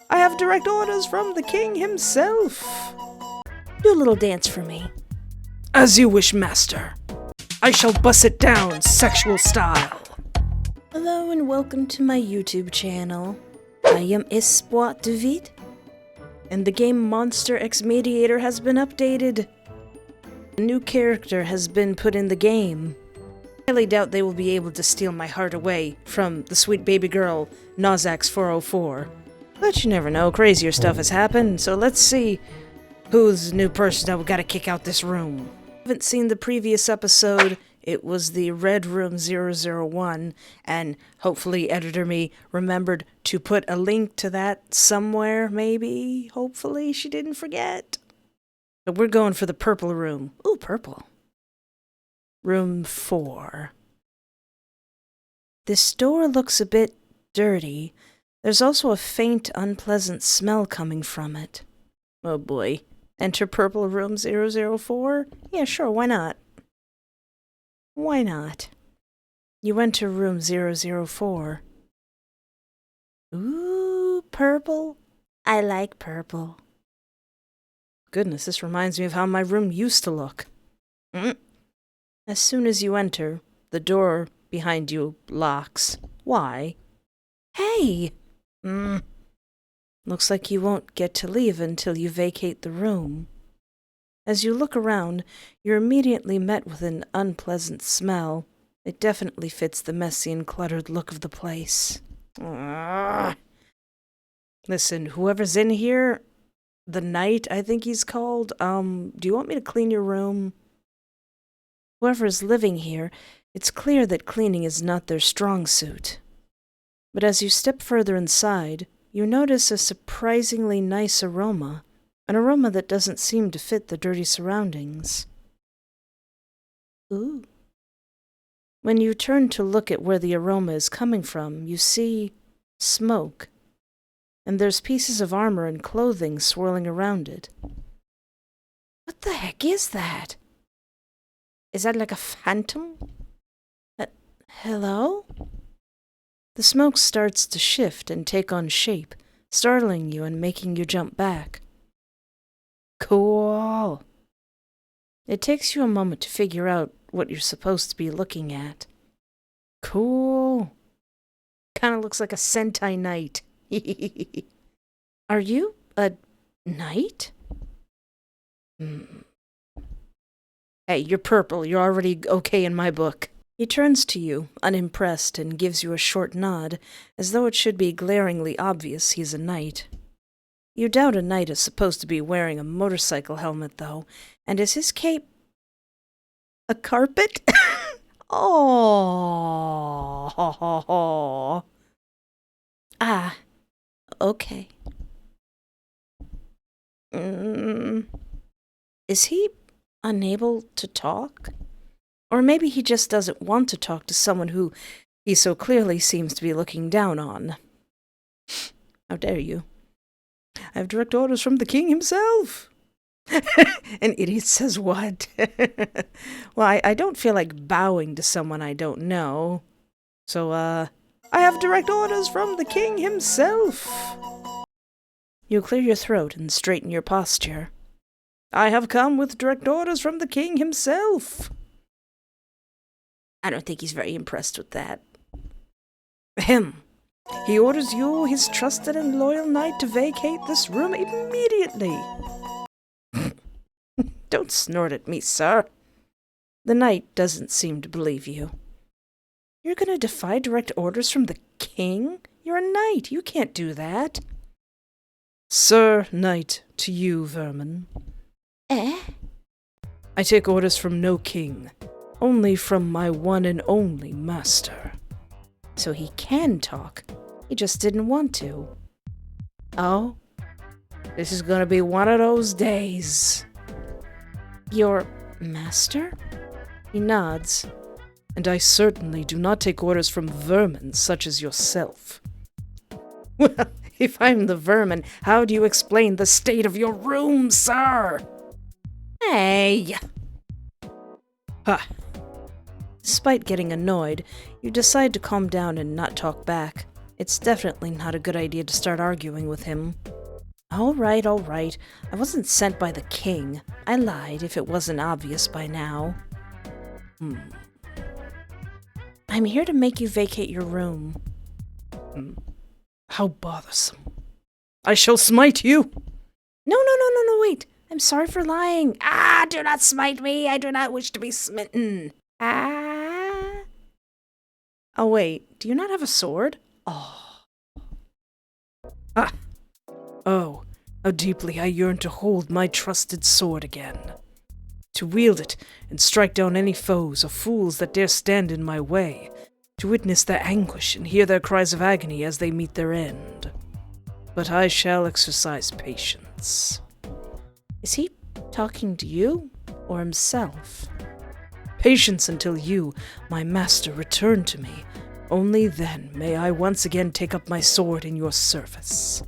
I have direct orders from the king himself. Do a little dance for me. As you wish, master. I shall bust it down, sexual style. Hello and welcome to my YouTube channel. I am Espoir David, and the game Monster X Mediator has been updated. A new character has been put in the game. I highly doubt they will be able to steal my heart away from the sweet baby girl, Nozax404. But you never know, crazier stuff has happened, so let's see who's the new person that we gotta kick out this room. Haven't seen the previous episode. It was the Red Room 001, and hopefully Editor Me remembered to put a link to that somewhere, maybe. Hopefully she didn't forget. But we're going for the purple room. Ooh, purple. Room 4. This door looks a bit dirty. There's also a faint, unpleasant smell coming from it. Oh boy. Enter purple room 004? Yeah, sure, why not? Why not? You enter room 004. Ooh, purple. I like purple. Goodness, this reminds me of how my room used to look. As soon as you enter, the door behind you locks. Why? Hey! Looks like you won't get to leave until you vacate the room. As you look around, you're immediately met with an unpleasant smell. It definitely fits the messy and cluttered look of the place. Listen, whoever's in here, the knight, I think he's called, do you want me to clean your room? Whoever is living here, it's clear that cleaning is not their strong suit. But as you step further inside, you notice a surprisingly nice aroma. An aroma that doesn't seem to fit the dirty surroundings. Ooh. When you turn to look at where the aroma is coming from, you see smoke. And there's pieces of armor and clothing swirling around it. What the heck is that? Is that like a phantom? Hello? The smoke starts to shift and take on shape, startling you and making you jump back. Cool. It takes you a moment to figure out what you're supposed to be looking at. Cool. Kinda looks like a Sentai knight. Are you a knight? Hey, you're purple. You're already okay in my book. He turns to you, unimpressed, and gives you a short nod, as though it should be glaringly obvious he's a knight. You doubt a knight is supposed to be wearing a motorcycle helmet, though, and is his cape a carpet? Oh. Ah, okay. Is he unable to talk? Or maybe he just doesn't want to talk to someone who he so clearly seems to be looking down on. How dare you? I have direct orders from the king himself. An idiot says what? Well, I don't feel like bowing to someone I don't know. So, I have direct orders from the king himself. You clear your throat and straighten your posture. I have come with direct orders from the king himself. I don't think he's very impressed with that. Him. He orders you, his trusted and loyal knight, to vacate this room immediately. Don't snort at me, sir. The knight doesn't seem to believe you. You're gonna defy direct orders from the king? You're a knight. You can't do that. Sir Knight, to you, vermin. I take orders from no king. Only from my one and only master. So he can talk. He just didn't want to. Oh? This is gonna be one of those days. Your master? He nods. And I certainly do not take orders from vermin such as yourself. Well, if I'm the vermin, how do you explain the state of your room, sir? Hey! Ha! Despite getting annoyed, you decide to calm down and not talk back. It's definitely not a good idea to start arguing with him. All right. I wasn't sent by the king. I lied if it wasn't obvious by now. I'm here to make you vacate your room. How bothersome. I shall smite you. No, wait. I'm sorry for lying. Do not smite me. I do not wish to be smitten. Oh, wait. Do you not have a sword? Oh, how deeply I yearn to hold my trusted sword again. To wield it and strike down any foes or fools that dare stand in my way. To witness their anguish and hear their cries of agony as they meet their end. But I shall exercise patience. Is he talking to you or himself? Patience until you, my master, return to me. Only then may I once again take up my sword in your service.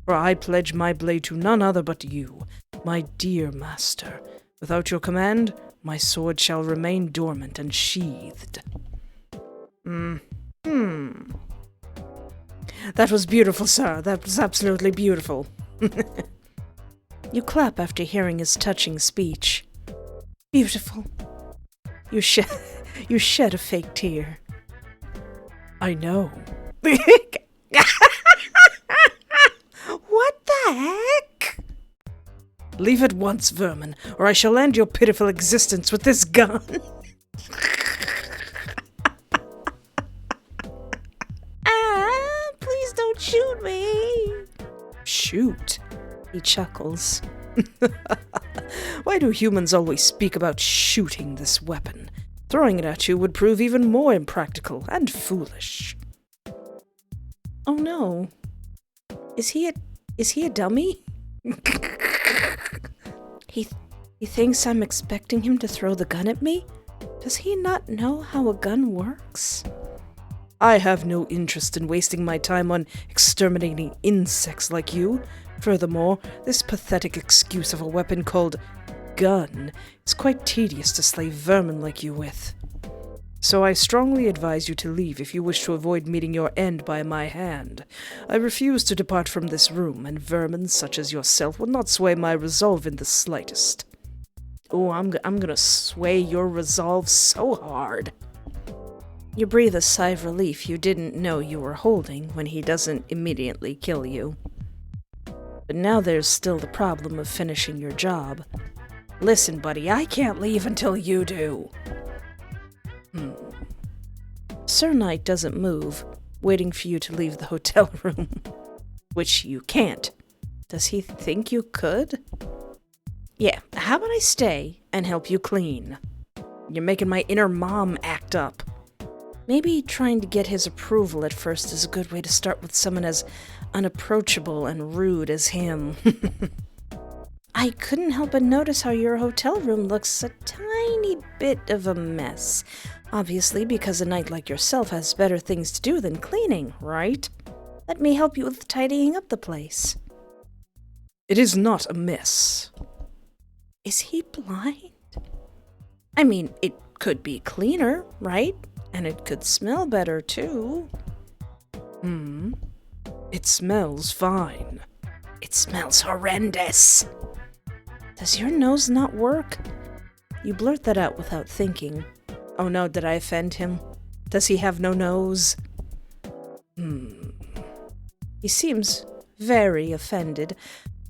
For I pledge my blade to none other but you, my dear master. Without your command, my sword shall remain dormant and sheathed. That was beautiful, sir. That was absolutely beautiful. You clap after hearing his touching speech. Beautiful. You shed a fake tear. I know. What the heck? Leave at once, vermin, or I shall end your pitiful existence with this gun. Please don't shoot me. Shoot? He chuckles. Why do humans always speak about shooting this weapon? Throwing it at you would prove even more impractical and foolish. Oh no. Is he a dummy? He thinks I'm expecting him to throw the gun at me? Does he not know how a gun works? I have no interest in wasting my time on exterminating insects like you. Furthermore, this pathetic excuse of a weapon called gun is quite tedious to slay vermin like you with. So I strongly advise you to leave if you wish to avoid meeting your end by my hand. I refuse to depart from this room, and vermin such as yourself will not sway my resolve in the slightest. Oh, I'm gonna sway your resolve so hard. You breathe a sigh of relief you didn't know you were holding when he doesn't immediately kill you. But now there's still the problem of finishing your job. Listen, buddy, I can't leave until you do. Sir Knight doesn't move, waiting for you to leave the hotel room. Which you can't. Does he think you could? Yeah, how about I stay and help you clean? You're making my inner mom act up. Maybe trying to get his approval at first is a good way to start with someone as unapproachable and rude as him. I couldn't help but notice how your hotel room looks a tiny bit of a mess. Obviously, because a knight like yourself has better things to do than cleaning, right? Let me help you with tidying up the place. It is not amiss. Is he blind? I mean, it could be cleaner, right? And it could smell better, too. It smells fine. It smells horrendous. Does your nose not work? You blurt that out without thinking. Oh no, did I offend him? Does he have no nose? He seems very offended.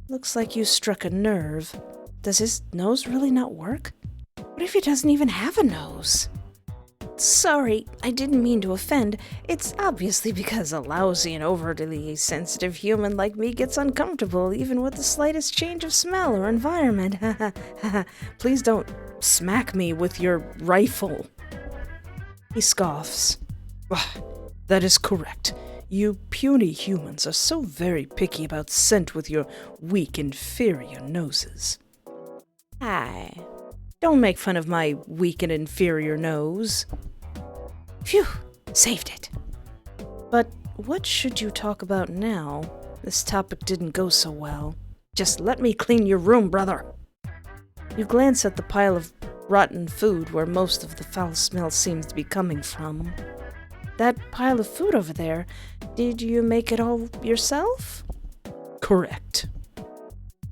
Looks like you struck a nerve. Does his nose really not work? What if he doesn't even have a nose? Sorry, I didn't mean to offend. It's obviously because a lousy and overly sensitive human like me gets uncomfortable even with the slightest change of smell or environment. Please don't smack me with your rifle. He scoffs. That is correct. You puny humans are so very picky about scent with your weak, inferior noses. Hi. Don't make fun of my weak and inferior nose. Phew, saved it. But what should you talk about now? This topic didn't go so well. Just let me clean your room, brother. You glance at the pile of rotten food where most of the foul smell seems to be coming from. That pile of food over there, did you make it all yourself? Correct.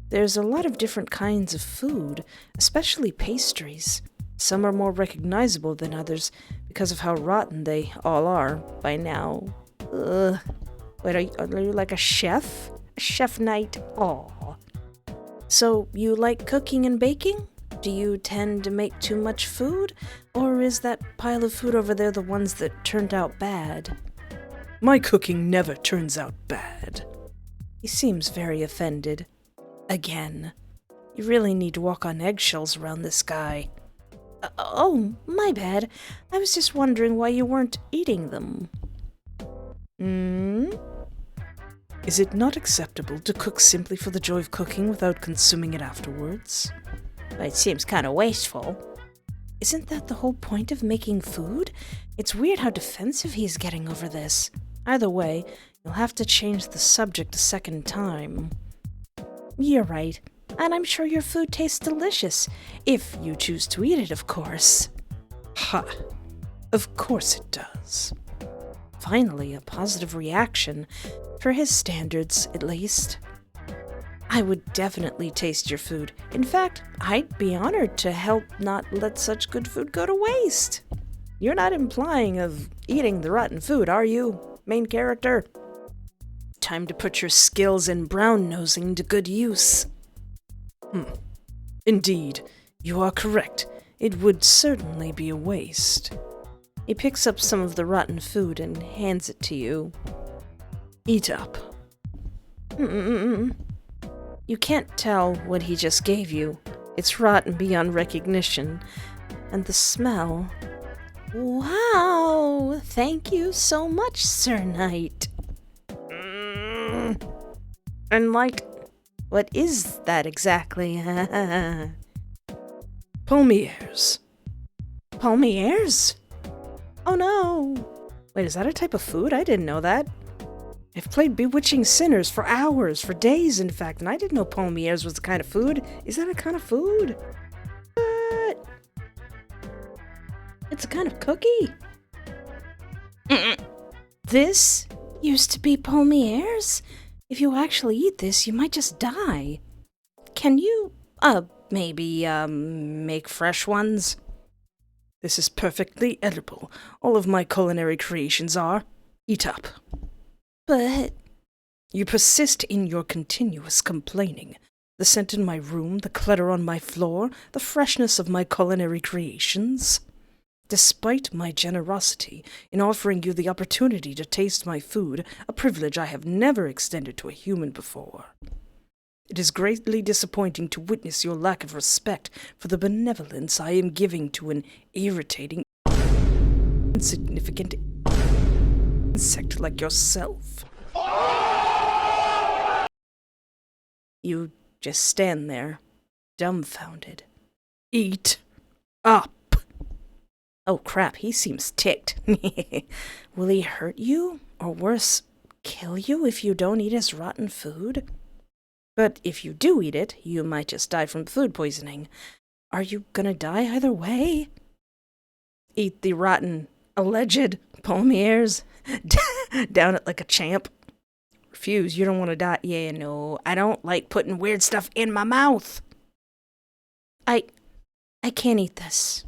There's a lot of different kinds of food, especially pastries. Some are more recognizable than others because of how rotten they all are by now. Wait, are you like a chef? A chef knight? Aw. So, you like cooking and baking? Do you tend to make too much food? Or is that pile of food over there the ones that turned out bad? My cooking never turns out bad. He seems very offended. Again. You really need to walk on eggshells around this guy. Oh, my bad. I was just wondering why you weren't eating them. Is it not acceptable to cook simply for the joy of cooking without consuming it afterwards? It seems kind of wasteful. Isn't that the whole point of making food? It's weird how defensive he's getting over this. Either way, you'll have to change the subject a second time. You're right, and I'm sure your food tastes delicious, if you choose to eat it, of course. Ha! Of course it does. Finally, a positive reaction, for his standards, at least. I would definitely taste your food. In fact, I'd be honored to help not let such good food go to waste. You're not implying of eating the rotten food, are you, main character? Time to put your skills in brown-nosing to good use. Indeed, you are correct. It would certainly be a waste. He picks up some of the rotten food and hands it to you. Eat up. You can't tell what he just gave you. It's rotten beyond recognition. And the smell... Wow! Thank you so much, Sir Knight. And what is that exactly? Palmiers. Palmiers? Oh no! Wait, is that a type of food? I didn't know that. I've played Bewitching Sinners for hours, for days in fact, and I didn't know palmiers was the kind of food. Is that a kind of food? What? It's a kind of cookie. This used to be palmiers? If you actually eat this, you might just die. Can you, maybe, make fresh ones? This is perfectly edible. All of my culinary creations are. Eat up. But... You persist in your continuous complaining. The scent in my room, the clutter on my floor, the freshness of my culinary creations. Despite my generosity in offering you the opportunity to taste my food, a privilege I have never extended to a human before. It is greatly disappointing to witness your lack of respect for the benevolence I am giving to an irritating, insignificant insect like yourself. You just stand there, dumbfounded. Eat up. Oh crap, he seems ticked. Will he hurt you? Or worse, kill you if you don't eat his rotten food? But if you do eat it, you might just die from food poisoning. Are you gonna die either way? Eat the rotten, alleged palmiers. Down it like a champ. Refuse, you don't want to die. Yeah, no, I don't like putting weird stuff in my mouth. I can't eat this.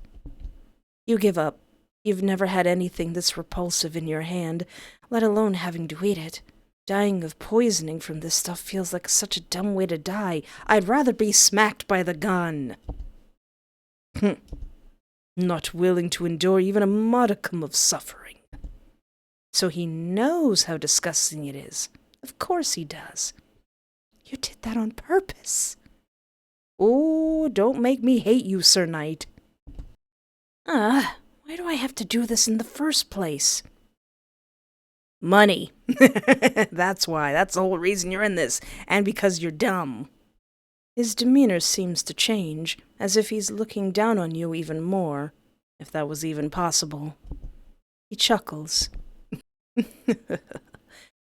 You give up. You've never had anything this repulsive in your hand, let alone having to eat it. Dying of poisoning from this stuff feels like such a dumb way to die. I'd rather be smacked by the gun. Not willing to endure even a modicum of suffering. So he knows how disgusting it is. Of course he does. You did that on purpose. Oh, don't make me hate you, Sir Knight. Why do I have to do this in the first place? Money. That's why. That's the whole reason you're in this. And because you're dumb. His demeanor seems to change, as if he's looking down on you even more, if that was even possible. He chuckles.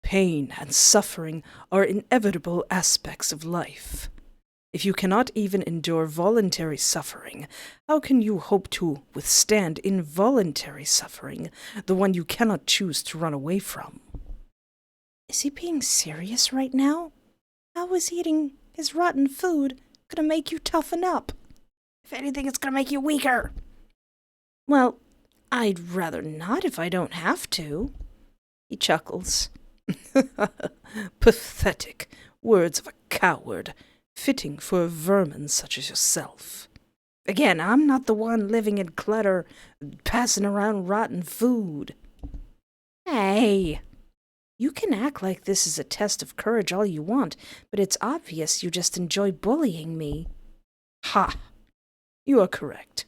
Pain and suffering are inevitable aspects of life. If you cannot even endure voluntary suffering, how can you hope to withstand involuntary suffering, the one you cannot choose to run away from? Is he being serious right now? How is eating his rotten food gonna make you toughen up? If anything, it's gonna make you weaker. Well, I'd rather not if I don't have to. He chuckles. Pathetic words of a coward, fitting for a vermin such as yourself. Again, I'm not the one living in clutter, passing around rotten food. Hey, you can act like this is a test of courage all you want, but it's obvious you just enjoy bullying me. Ha! You are correct.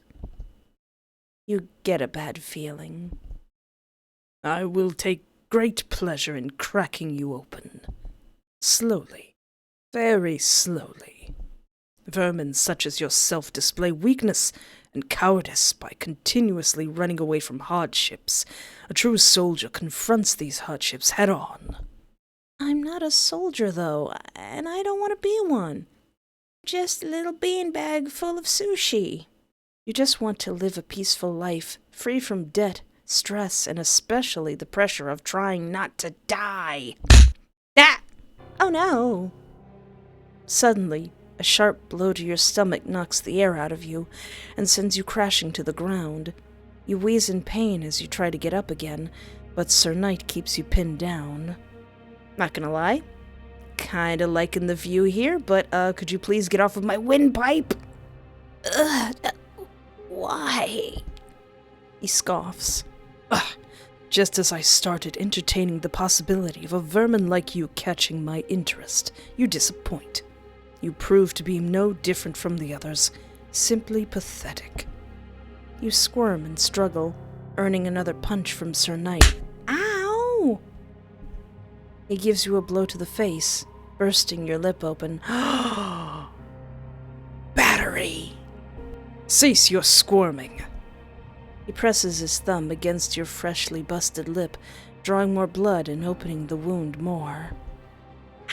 You get a bad feeling. I will take great pleasure in cracking you open. Slowly, very slowly. Vermin such as yourself display weakness and cowardice by continuously running away from hardships. A true soldier confronts these hardships head on. I'm not a soldier, though, and I don't want to be one. Just a little beanbag full of sushi. You just want to live a peaceful life, free from debt, stress, and especially the pressure of trying not to die. Ah! Oh no! Suddenly, a sharp blow to your stomach knocks the air out of you and sends you crashing to the ground. You wheeze in pain as you try to get up again, but Sir Knight keeps you pinned down. Not gonna lie, kinda liking the view here, but could you please get off of my windpipe? Why? He scoffs. Just as I started entertaining the possibility of a vermin like you catching my interest, you disappoint. You prove to be no different from the others, simply pathetic. You squirm and struggle, earning another punch from Sir Knight. Ow! He gives you a blow to the face, bursting your lip open. Battery! Cease your squirming. He presses his thumb against your freshly busted lip, drawing more blood and opening the wound more.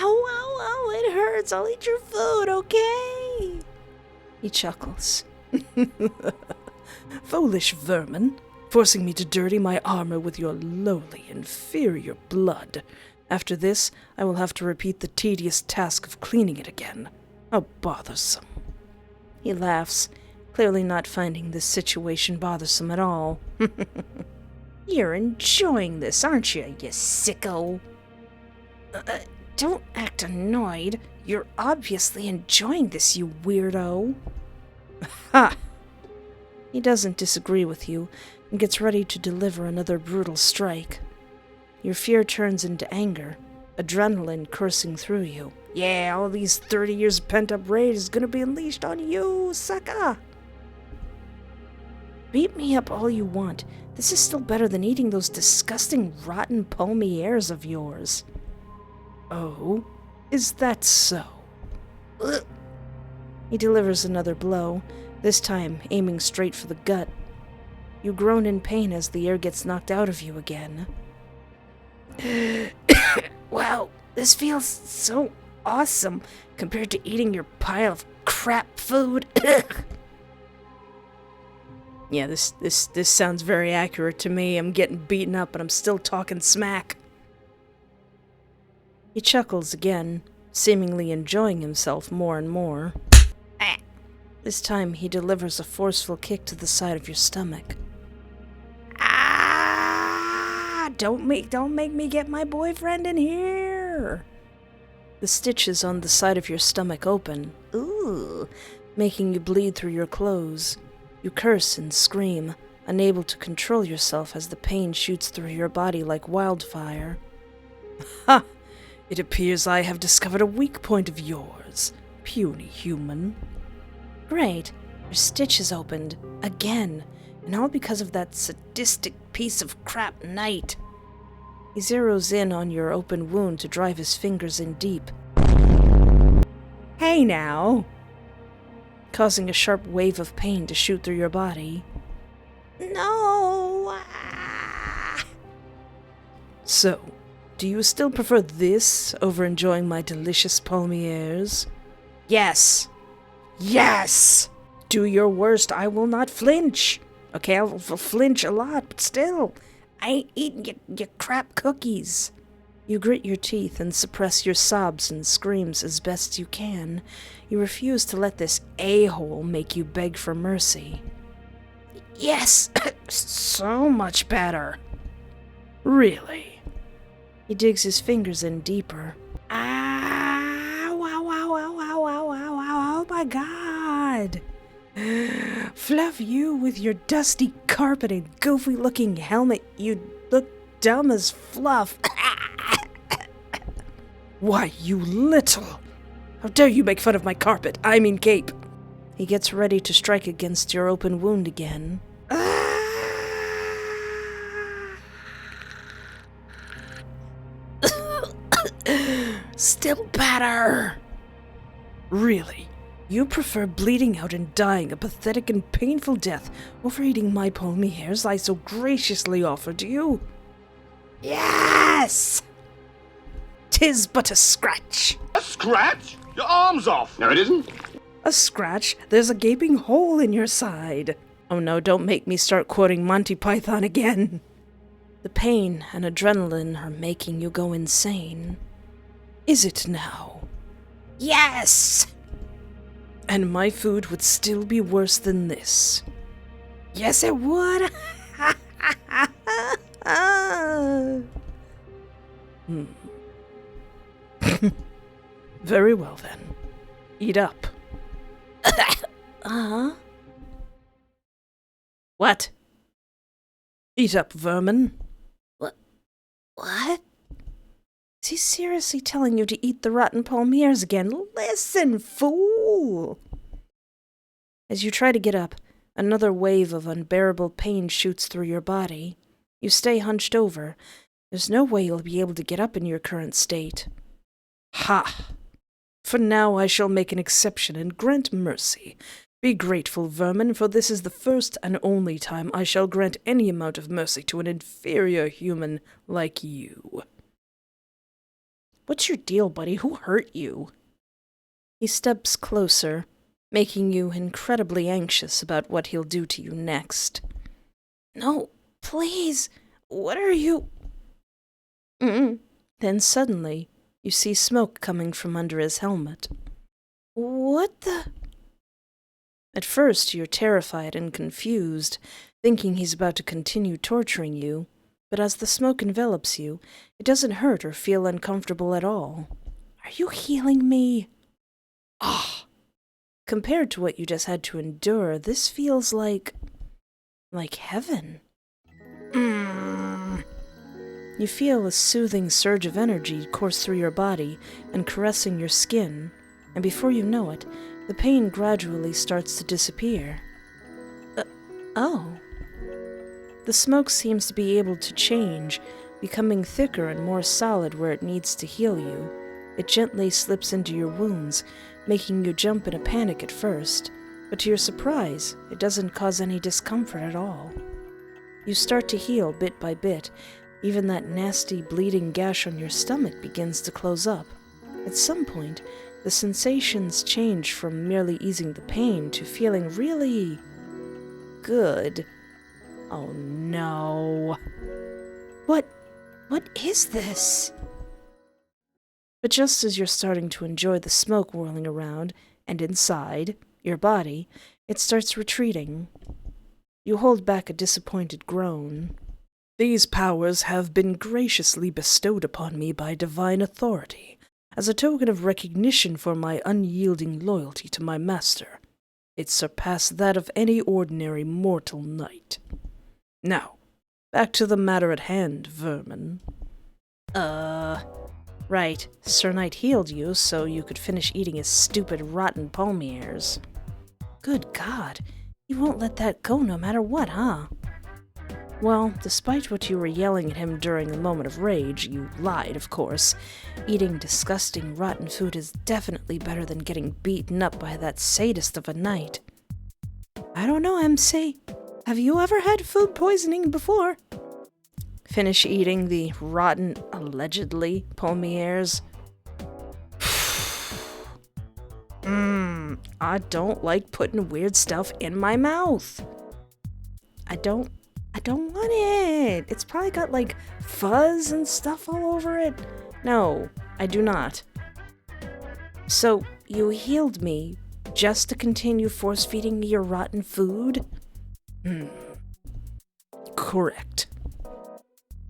Ow, ow, ow, it hurts. I'll eat your food, okay? He chuckles. Foolish vermin, forcing me to dirty my armor with your lowly, inferior blood. After this, I will have to repeat the tedious task of cleaning it again. How bothersome. He laughs, clearly not finding this situation bothersome at all. You're enjoying this, aren't you, you sicko? Don't act annoyed. You're obviously enjoying this, you weirdo. Ha! He doesn't disagree with you and gets ready to deliver another brutal strike. Your fear turns into anger, adrenaline coursing through you. Yeah, all these 30 years of pent-up rage is gonna be unleashed on you, sucker! Beat me up all you want. This is still better than eating those disgusting, rotten palmiers of yours. Oh, is that so? Ugh. He delivers another blow, this time aiming straight for the gut. You groan in pain as the air gets knocked out of you again. Wow, this feels so awesome compared to eating your pile of crap food. Yeah, this sounds very accurate to me. I'm getting beaten up, but I'm still talking smack. He chuckles again, seemingly enjoying himself more and more. This time he delivers a forceful kick to the side of your stomach. Ah! Don't make me get my boyfriend in here. The stitches on the side of your stomach open, making you bleed through your clothes. You curse and scream, unable to control yourself as the pain shoots through your body like wildfire. Ha! It appears I have discovered a weak point of yours, puny human. Great. Your stitch is opened. Again. And all because of that sadistic piece of crap Knight. He zeroes in on your open wound to drive his fingers in deep. Hey now! Causing a sharp wave of pain to shoot through your body. No! So, do you still prefer this over enjoying my delicious palmiers? Yes. Yes! Do your worst, I will not flinch. Okay, I'll flinch a lot, but still, I ain't eating your crap cookies. You grit your teeth and suppress your sobs and screams as best you can. You refuse to let this a-hole make you beg for mercy. Yes! So much better. Really? He digs his fingers in deeper. Ow, ow, ow, ow, ow, ow, ow, ow, oh my god! Fluff you with your dusty carpet and goofy-looking helmet. You look dumb as fluff. Why, you little... How dare you make fun of my carpet? I mean cape. He gets ready to strike against your open wound again. Still better. Really? You prefer bleeding out and dying a pathetic and painful death over eating my palmy hairs I so graciously offered you? Yes! 'Tis but a scratch. A scratch? Your arm's off. No, it isn't. A scratch? There's a gaping hole in your side. Oh no, don't make me start quoting Monty Python again. The pain and adrenaline are making you go insane. Is it now? Yes! And my food would still be worse than this. Yes, it would. Very well then. Eat up. Uh-huh. What? Eat up, vermin. What? Is he seriously telling you to eat the rotten palmiers again? Listen, fool! As you try to get up, another wave of unbearable pain shoots through your body. You stay hunched over. There's no way you'll be able to get up in your current state. Ha! For now I shall make an exception and grant mercy. Be grateful, vermin, for this is the first and only time I shall grant any amount of mercy to an inferior human like you. What's your deal, buddy? Who hurt you? He steps closer, making you incredibly anxious about what he'll do to you next. No, please, what are you... Then suddenly, you see smoke coming from under his helmet. What the... At first, you're terrified and confused, thinking he's about to continue torturing you, but as the smoke envelops you, it doesn't hurt or feel uncomfortable at all. Are you healing me? Ah! Compared to what you just had to endure, this feels like heaven. You feel a soothing surge of energy course through your body and caressing your skin, and before you know it, the pain gradually starts to disappear. Oh. The smoke seems to be able to change, becoming thicker and more solid where it needs to heal you. It gently slips into your wounds, making you jump in a panic at first, but to your surprise, it doesn't cause any discomfort at all. You start to heal bit by bit. Even that nasty bleeding gash on your stomach begins to close up. At some point, the sensations change from merely easing the pain to feeling really... good. Oh no. What is this? But just as you're starting to enjoy the smoke whirling around, and inside, your body, it starts retreating. You hold back a disappointed groan. These powers have been graciously bestowed upon me by divine authority, as a token of recognition for my unyielding loyalty to my master. It surpassed that of any ordinary mortal knight. Now, back to the matter at hand, vermin. Right. Sir Knight healed you so you could finish eating his stupid rotten palmiers. Good God, you won't let that go no matter what, huh? Well, despite what you were yelling at him during a moment of rage, you lied, of course. Eating disgusting, rotten food is definitely better than getting beaten up by that sadist of a knight. I don't know, MC. Have you ever had food poisoning before? Finish eating the rotten, allegedly, palmiers. I don't like putting weird stuff in my mouth. I don't want it. It's probably got like fuzz and stuff all over it. No, I do not. So, you healed me just to continue force-feeding me your rotten food? Correct.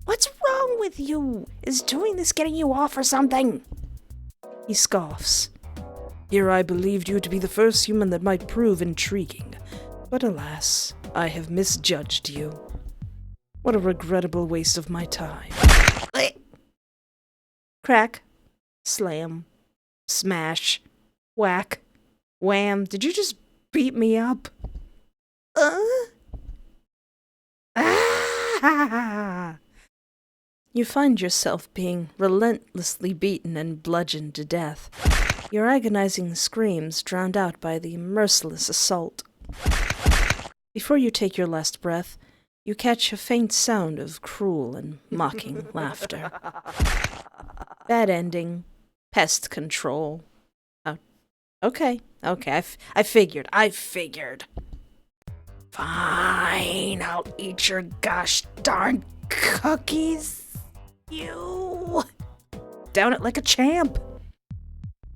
What's wrong with you? Is doing this getting you off or something? He scoffs. Here I believed you to be the first human that might prove intriguing, but alas, I have misjudged you. What a regrettable waste of my time. Crack. Slam. Smash. Whack. Wham. Did you just beat me up? Ah! You find yourself being relentlessly beaten and bludgeoned to death, your agonizing screams drowned out by the merciless assault. Before you take your last breath, you catch a faint sound of cruel and mocking laughter. Bad ending. Pest control. Oh, okay. I figured. Fine, I'll eat your gosh darn cookies. You. Down it like a champ.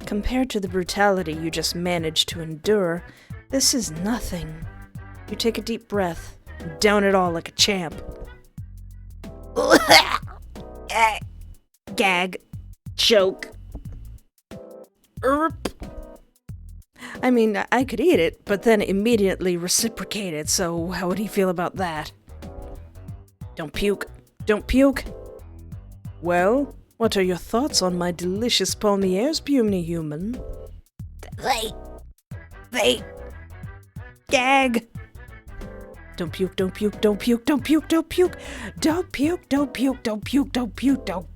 Compared to the brutality you just managed to endure, this is nothing. You take a deep breath, and down it all like a champ. Gag. Choke. I mean, I could eat it, but then immediately reciprocate it, so how would he feel about that? Don't puke. Don't puke. Well, what are your thoughts on my delicious palmiers, puny human? They... Gag. Don't puke, don't puke, don't puke, don't puke, don't puke. Don't puke, don't puke, don't puke, don't puke, don't.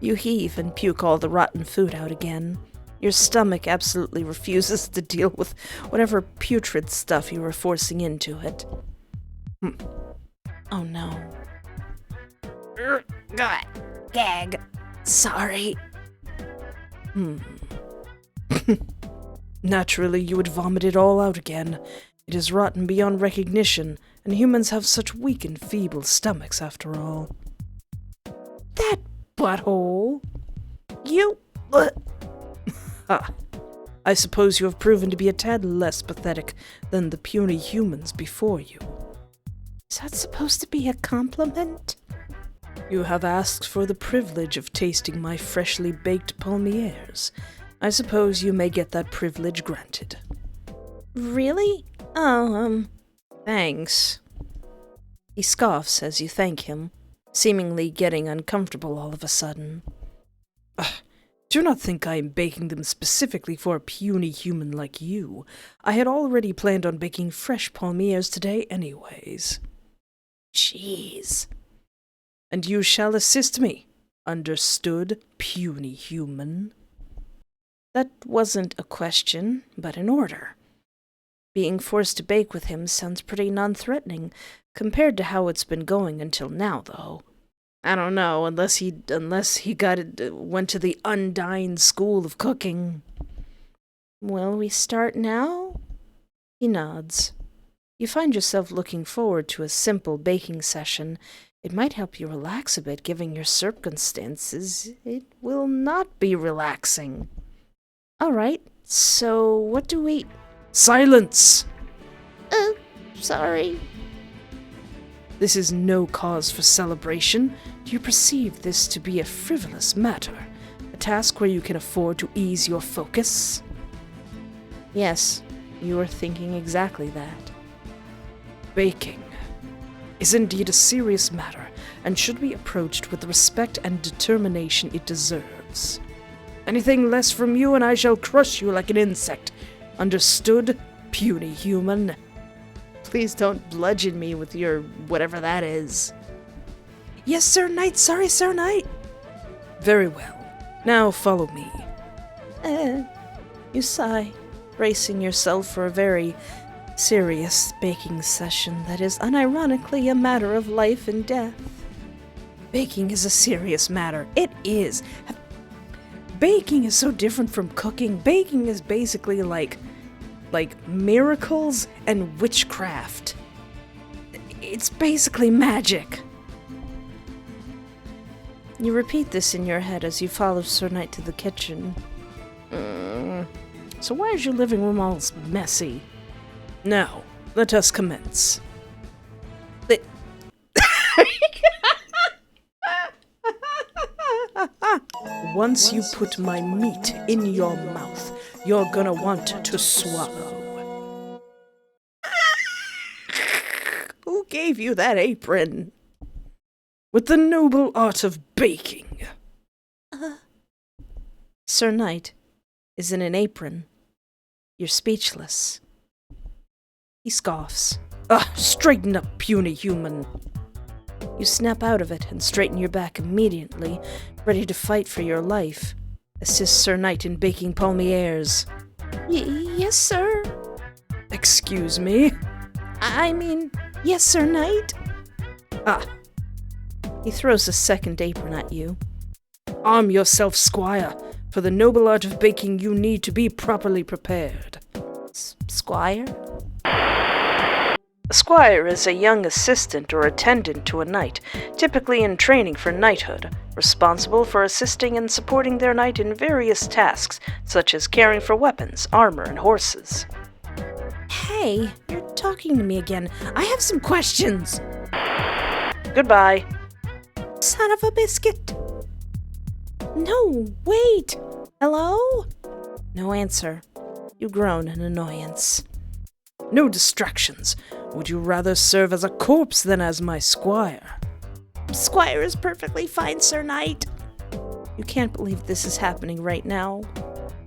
You heave and puke all the rotten food out again. Your stomach absolutely refuses to deal with whatever putrid stuff you were forcing into it. Oh no. Gag. Sorry. Naturally, you would vomit it all out again. It is rotten beyond recognition, and humans have such weak and feeble stomachs after all. That butthole. You... I suppose you have proven to be a tad less pathetic than the puny humans before you. Is that supposed to be a compliment? You have asked for the privilege of tasting my freshly baked palmiers. I suppose you may get that privilege granted. Really? Oh, thanks. He scoffs as you thank him, seemingly getting uncomfortable all of a sudden. Do not think I am baking them specifically for a puny human like you. I had already planned on baking fresh palmiers today anyways. Jeez. And you shall assist me. Understood, puny human? That wasn't a question, but an order. Being forced to bake with him sounds pretty non-threatening compared to how it's been going until now, though. I don't know, unless he went to the Undying School of Cooking. Will we start now? He nods. You find yourself looking forward to a simple baking session. It might help you relax a bit, given your circumstances. It will not be relaxing. All right, so what do we... Silence! Sorry. This is no cause for celebration. Do you perceive this to be a frivolous matter? A task where you can afford to ease your focus? Yes, you are thinking exactly that. Baking is indeed a serious matter, and should be approached with the respect and determination it deserves. Anything less from you and I shall crush you like an insect. Understood, puny human? Please don't bludgeon me with your whatever that is. Yes, Sir Knight. Sorry, Sir Knight. Very well. Now follow me. You sigh, bracing yourself for a very serious baking session that is unironically a matter of life and death. Baking is a serious matter. It is. Baking is so different from cooking. Baking is basically like miracles and witchcraft. It's basically magic. You repeat this in your head as you follow Sir Knight to the kitchen. So why is your living room all messy? Now, let us commence. Once you put my meat in your mouth, you're gonna want to swallow. Who gave you that apron? With the noble art of baking. Sir Knight is in an apron. You're speechless. He scoffs. Straighten up, puny human. You snap out of it and straighten your back immediately, ready to fight for your life. Assist Sir Knight in baking palmiers. Yes, sir. Excuse me? I mean, yes, Sir Knight. He throws a second apron at you. Arm yourself, squire. For the noble art of baking, you need to be properly prepared. Squire? A squire is a young assistant or attendant to a knight, typically in training for knighthood, responsible for assisting and supporting their knight in various tasks, such as caring for weapons, armor, and horses. Hey, you're talking to me again. I have some questions. Goodbye. Son of a biscuit. No, wait. Hello? No answer. You groan in annoyance. No distractions. Would you rather serve as a corpse than as my squire? Squire is perfectly fine, Sir Knight. You can't believe this is happening right now.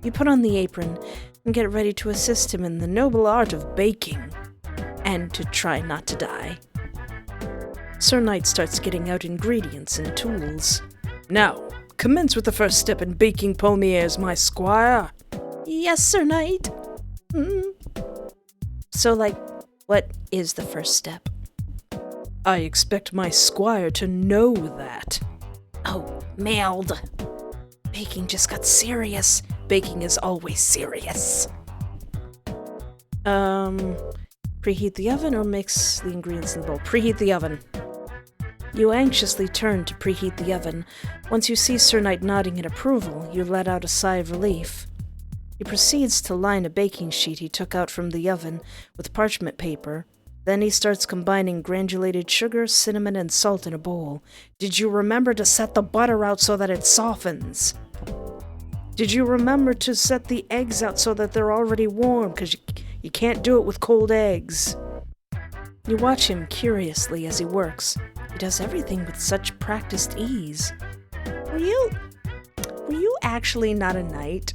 You put on the apron and get ready to assist him in the noble art of baking, and to try not to die. Sir Knight starts getting out ingredients and tools. Now, commence with the first step in baking palmiers, my squire. Yes, Sir Knight. So, what is the first step? I expect my squire to know that. Oh, mailed. Baking just got serious. Baking is always serious. Preheat the oven or mix the ingredients in the bowl? Preheat the oven. You anxiously turn to preheat the oven. Once you see Sir Knight nodding in approval, you let out a sigh of relief. He proceeds to line a baking sheet he took out from the oven with parchment paper. Then he starts combining granulated sugar, cinnamon, and salt in a bowl. Did you remember to set the butter out so that it softens? Did you remember to set the eggs out so that they're already warm? Because you can't do it with cold eggs. You watch him curiously as he works. He does everything with such practiced ease. Were you actually not a knight?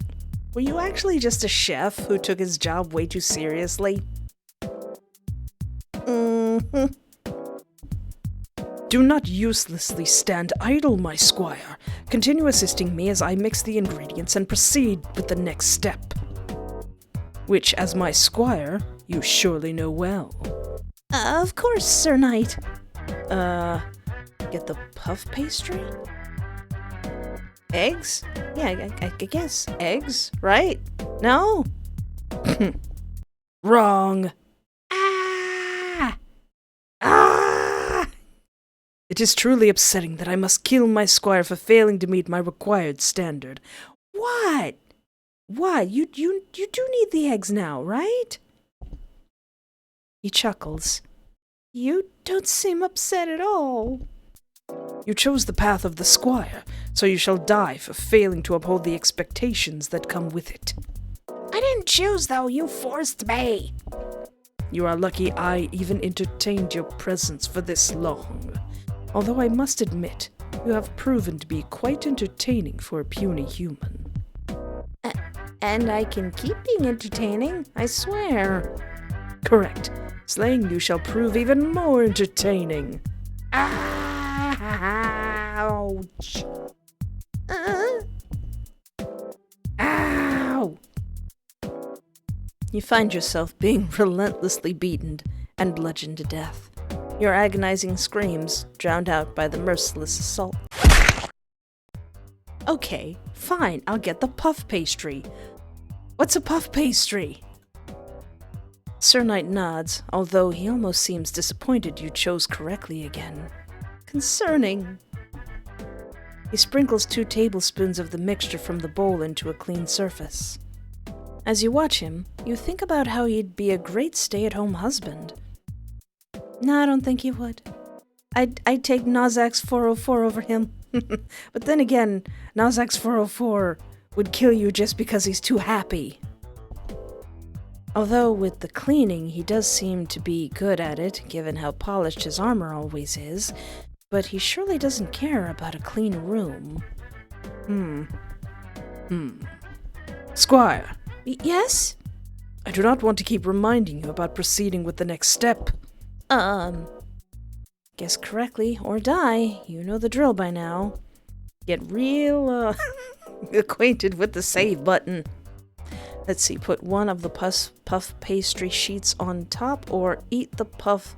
Were you actually just a chef who took his job way too seriously? Do not uselessly stand idle, my squire. Continue assisting me as I mix the ingredients and proceed with the next step. Which, as my squire, you surely know well. Of course, Sir Knight. Get the puff pastry? Eggs? Yeah, I guess. Eggs, right? No? Wrong. It is truly upsetting that I must kill my squire for failing to meet my required standard. What? What? You do need the eggs now, right? He chuckles. You don't seem upset at all. You chose the path of the squire, so you shall die for failing to uphold the expectations that come with it. I didn't choose, though. You forced me. You are lucky I even entertained your presence for this long. Although I must admit, you have proven to be quite entertaining for a puny human. And I can keep being entertaining, I swear. Correct. Slaying you shall prove even more entertaining. Ouch. Ow. You find yourself being relentlessly beaten and bludgeoned to death. Your agonizing screams drowned out by the merciless assault. Okay, fine, I'll get the puff pastry. What's a puff pastry? Sir Knight nods, although he almost seems disappointed you chose correctly again. Concerning. He sprinkles 2 tablespoons of the mixture from the bowl into a clean surface. As you watch him, you think about how he'd be a great stay-at-home husband. No, I don't think he would. I'd take Nozax 404 over him. But then again, Nozax 404 would kill you just because he's too happy. Although with the cleaning, he does seem to be good at it, given how polished his armor always is, but he surely doesn't care about a clean room. Squire, Yes? I do not want to keep reminding you about proceeding with the next step. Guess correctly or die. You know the drill by now. Get real, acquainted with the save button. Let's see, put one of the puff pastry sheets on top, or eat the puff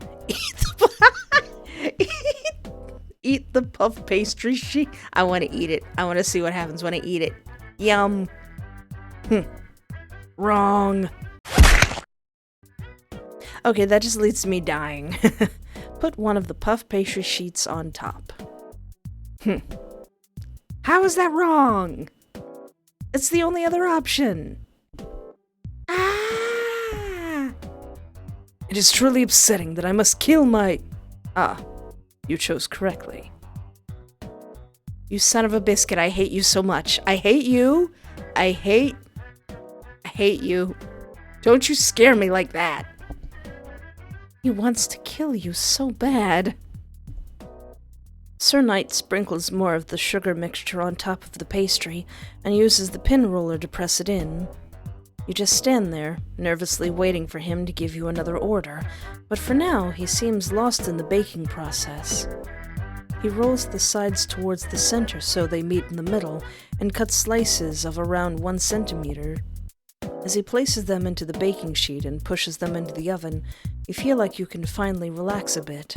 pastry sheet. I want to eat it. I want to see what happens when I eat it. Yum. Wrong. Okay, that just leads to me dying. Put one of the puff pastry sheets on top. How is that wrong? It's the only other option. It is truly upsetting that I must kill my... You chose correctly. You son of a biscuit, I hate you so much. I hate you. I hate you. Don't you scare me like that. He wants to kill you so bad. Sir Knight sprinkles more of the sugar mixture on top of the pastry and uses the pin roller to press it in. You just stand there, nervously waiting for him to give you another order, but for now he seems lost in the baking process. He rolls the sides towards the center so they meet in the middle and cuts slices of around 1 centimeter. As he places them into the baking sheet and pushes them into the oven, you feel like you can finally relax a bit.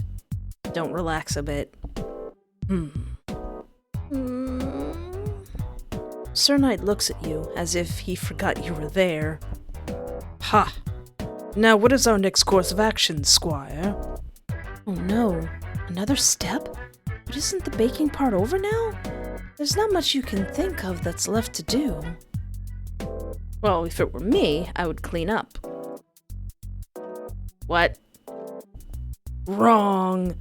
Don't relax a bit. Sir Knight looks at you as if he forgot you were there. Ha! Now what is our next course of action, Squire? Oh no, another step? But isn't the baking part over now? There's not much you can think of that's left to do. Well, if it were me, I would clean up. What? Wrong.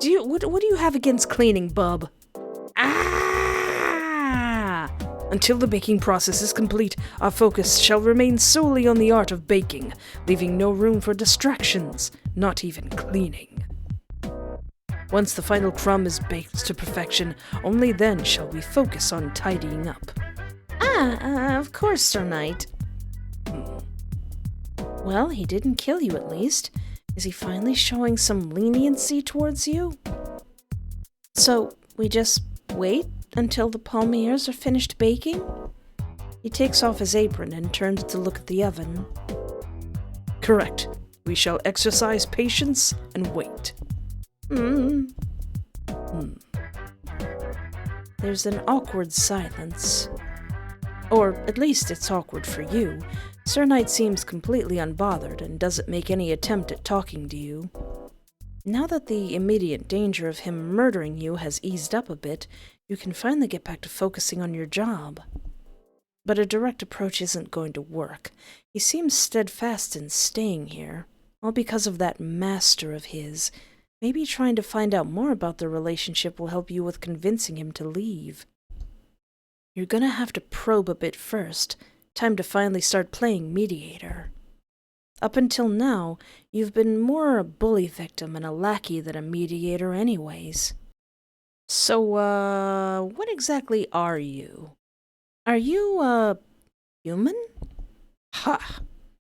What do you have against cleaning, bub? Until the baking process is complete, our focus shall remain solely on the art of baking, leaving no room for distractions, not even cleaning. Once the final crumb is baked to perfection, only then shall we focus on tidying up. Of course, Sir Knight. Well, he didn't kill you at least. Is he finally showing some leniency towards you? So, we just wait until the palmiers are finished baking? He takes off his apron and turns to look at the oven. Correct. We shall exercise patience and wait. There's an awkward silence. Or at least it's awkward for you. Sir Knight seems completely unbothered and doesn't make any attempt at talking to you. Now that the immediate danger of him murdering you has eased up a bit, you can finally get back to focusing on your job. But a direct approach isn't going to work. He seems steadfast in staying here, all because of that master of his. Maybe trying to find out more about their relationship will help you with convincing him to leave. You're gonna have to probe a bit first. Time to finally start playing Mediator. Up until now, you've been more a bully victim and a lackey than a mediator anyways. So, what exactly are you? Are you, human? Ha!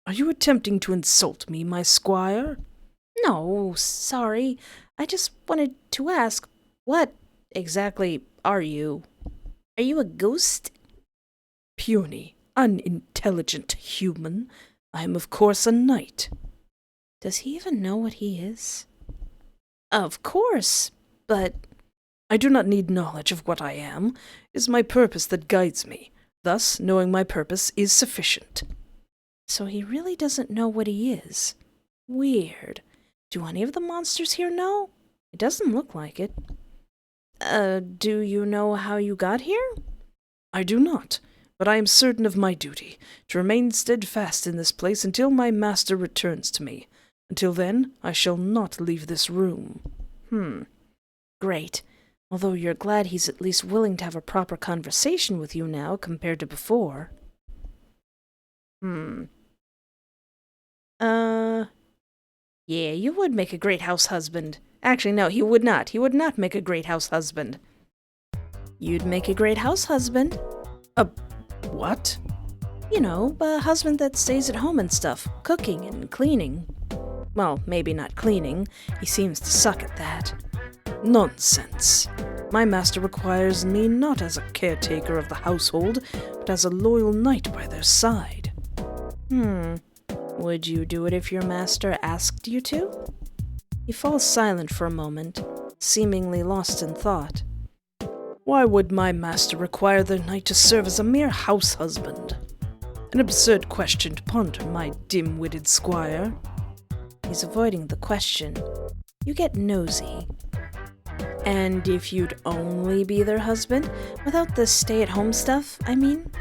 Are you attempting to insult me, my squire? No, sorry. I just wanted to ask, what exactly are you? Are you a ghost? Puny, unintelligent human. I am of course a knight. Does he even know what he is? Of course, but... I do not need knowledge of what I am. It is my purpose that guides me. Thus, knowing my purpose is sufficient. So he really doesn't know what he is. Weird. Do any of the monsters here know? It doesn't look like it. Do you know how you got here? I do not, but I am certain of my duty, to remain steadfast in this place until my master returns to me. Until then, I shall not leave this room. Great. Although you're glad he's at least willing to have a proper conversation with you now compared to before. Yeah, you would make a great house husband. Actually, no, he would not. He would not make a great house husband. You'd make a great house husband. What? You know, a husband that stays at home and stuff, cooking and cleaning. Well, maybe not cleaning. He seems to suck at that. Nonsense. My master requires me not as a caretaker of the household, but as a loyal knight by their side. Would you do it if your master asked you to? He falls silent for a moment, seemingly lost in thought. Why would my master require the knight to serve as a mere house husband? An absurd question to ponder, my dim-witted squire. He's avoiding the question. You get nosy. And if you'd only be their husband, without the stay-at-home stuff, I mean?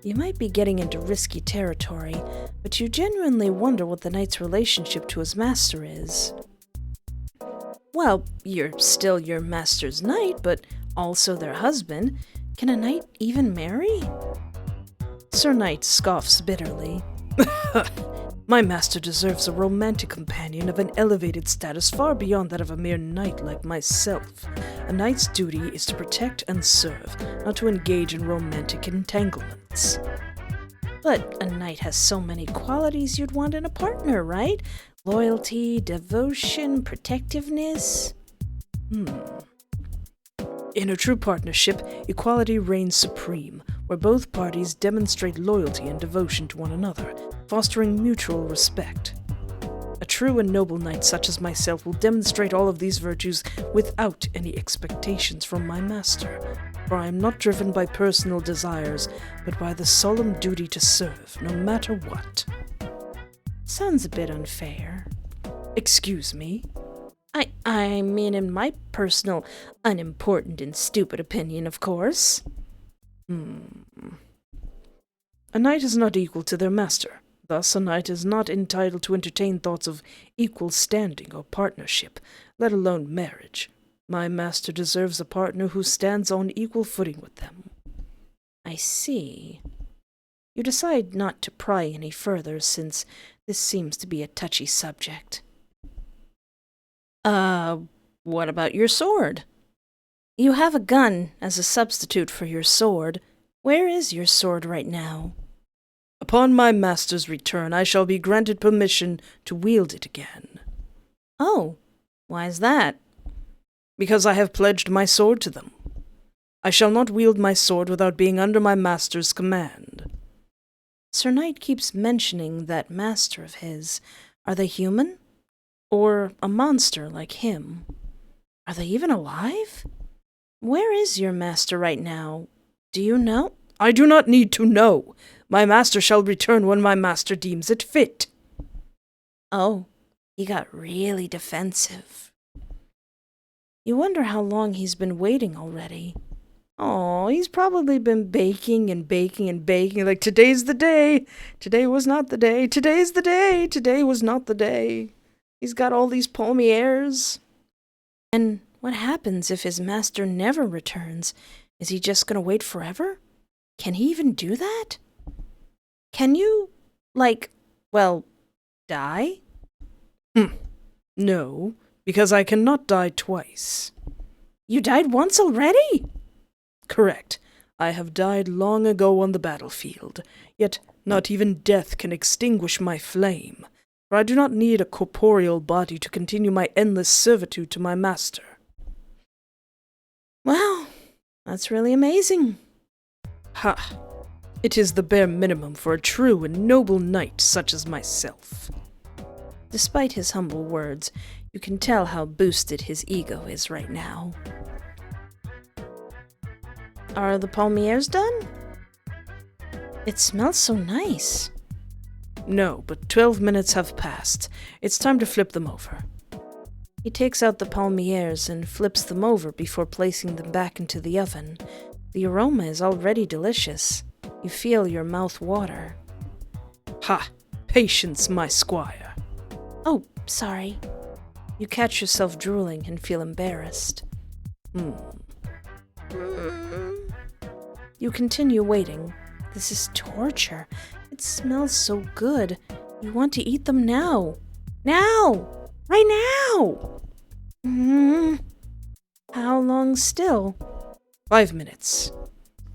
You might be getting into risky territory, but you genuinely wonder what the knight's relationship to his master is. Well, you're still your master's knight, but also their husband. Can a knight even marry? Sir Knight scoffs bitterly. My master deserves a romantic companion of an elevated status far beyond that of a mere knight like myself. A knight's duty is to protect and serve, not to engage in romantic entanglements. But a knight has so many qualities you'd want in a partner, right? Loyalty, devotion, protectiveness. In a true partnership, equality reigns supreme, where both parties demonstrate loyalty and devotion to one another, fostering mutual respect. A true and noble knight such as myself will demonstrate all of these virtues without any expectations from my master, for I am not driven by personal desires, but by the solemn duty to serve, no matter what. Sounds a bit unfair. Excuse me? I mean, in my personal, unimportant and stupid opinion, of course. A knight is not equal to their master. Thus, a knight is not entitled to entertain thoughts of equal standing or partnership, let alone marriage. My master deserves a partner who stands on equal footing with them. I see. You decide not to pry any further, since this seems to be a touchy subject. What about your sword? You have a gun as a substitute for your sword. Where is your sword right now? Upon my master's return, I shall be granted permission to wield it again. Oh, why is that? Because I have pledged my sword to them. I shall not wield my sword without being under my master's command. Sir Knight keeps mentioning that master of his. Are they human? Or a monster like him? Are they even alive? Where is your master right now? Do you know? I do not need to know. My master shall return when my master deems it fit. Oh, he got really defensive. You wonder how long he's been waiting already. Oh, he's probably been baking and baking and baking, like, today's the day. Today was not the day. Today's the day. Today was not the day. He's got all these palmy airs. And what happens if his master never returns? Is he just going to wait forever? Can he even do that? Can you, die? No, because I cannot die twice. You died once already? Correct. I have died long ago on the battlefield, yet not even death can extinguish my flame, for I do not need a corporeal body to continue my endless servitude to my master. Wow, that's really amazing. Ha! It is the bare minimum for a true and noble knight such as myself. Despite his humble words, you can tell how boosted his ego is right now. Are the palmiers done? It smells so nice. No, but 12 minutes have passed. It's time to flip them over. He takes out the palmiers and flips them over before placing them back into the oven. The aroma is already delicious. You feel your mouth water. Ha! Patience, my squire. Oh, sorry. You catch yourself drooling and feel embarrassed. You continue waiting. This is torture. It smells so good. You want to eat them now. Now! Right now! How long still? 5 minutes.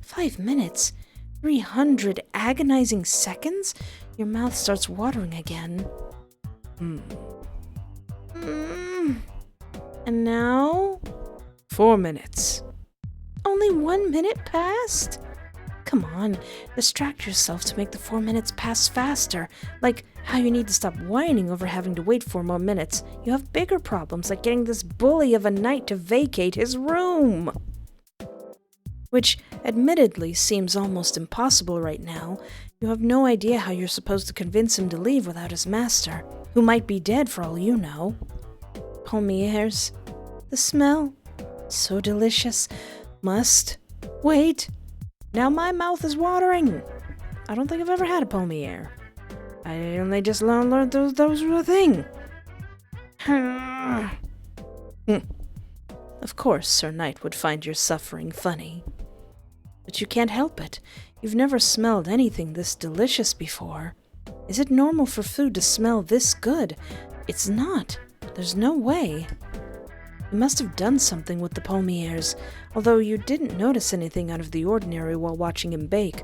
5 minutes? 300 agonizing seconds? Your mouth starts watering again. And now? 4 minutes. Only 1 minute passed? Come on, distract yourself to make the 4 minutes pass faster. Like how you need to stop whining over having to wait 4 more minutes. You have bigger problems like getting this bully of a knight to vacate his room. Which, admittedly, seems almost impossible right now. You have no idea how you're supposed to convince him to leave without his master, who might be dead for all you know. Palmiers. The smell. So delicious. Must. Wait. Now my mouth is watering. I don't think I've ever had a palmier. I only just learned those were a thing. Of course, Sir Knight would find your suffering funny. But you can't help it. You've never smelled anything this delicious before. Is it normal for food to smell this good? It's not. There's no way. You must have done something with the palmiers, although you didn't notice anything out of the ordinary while watching him bake.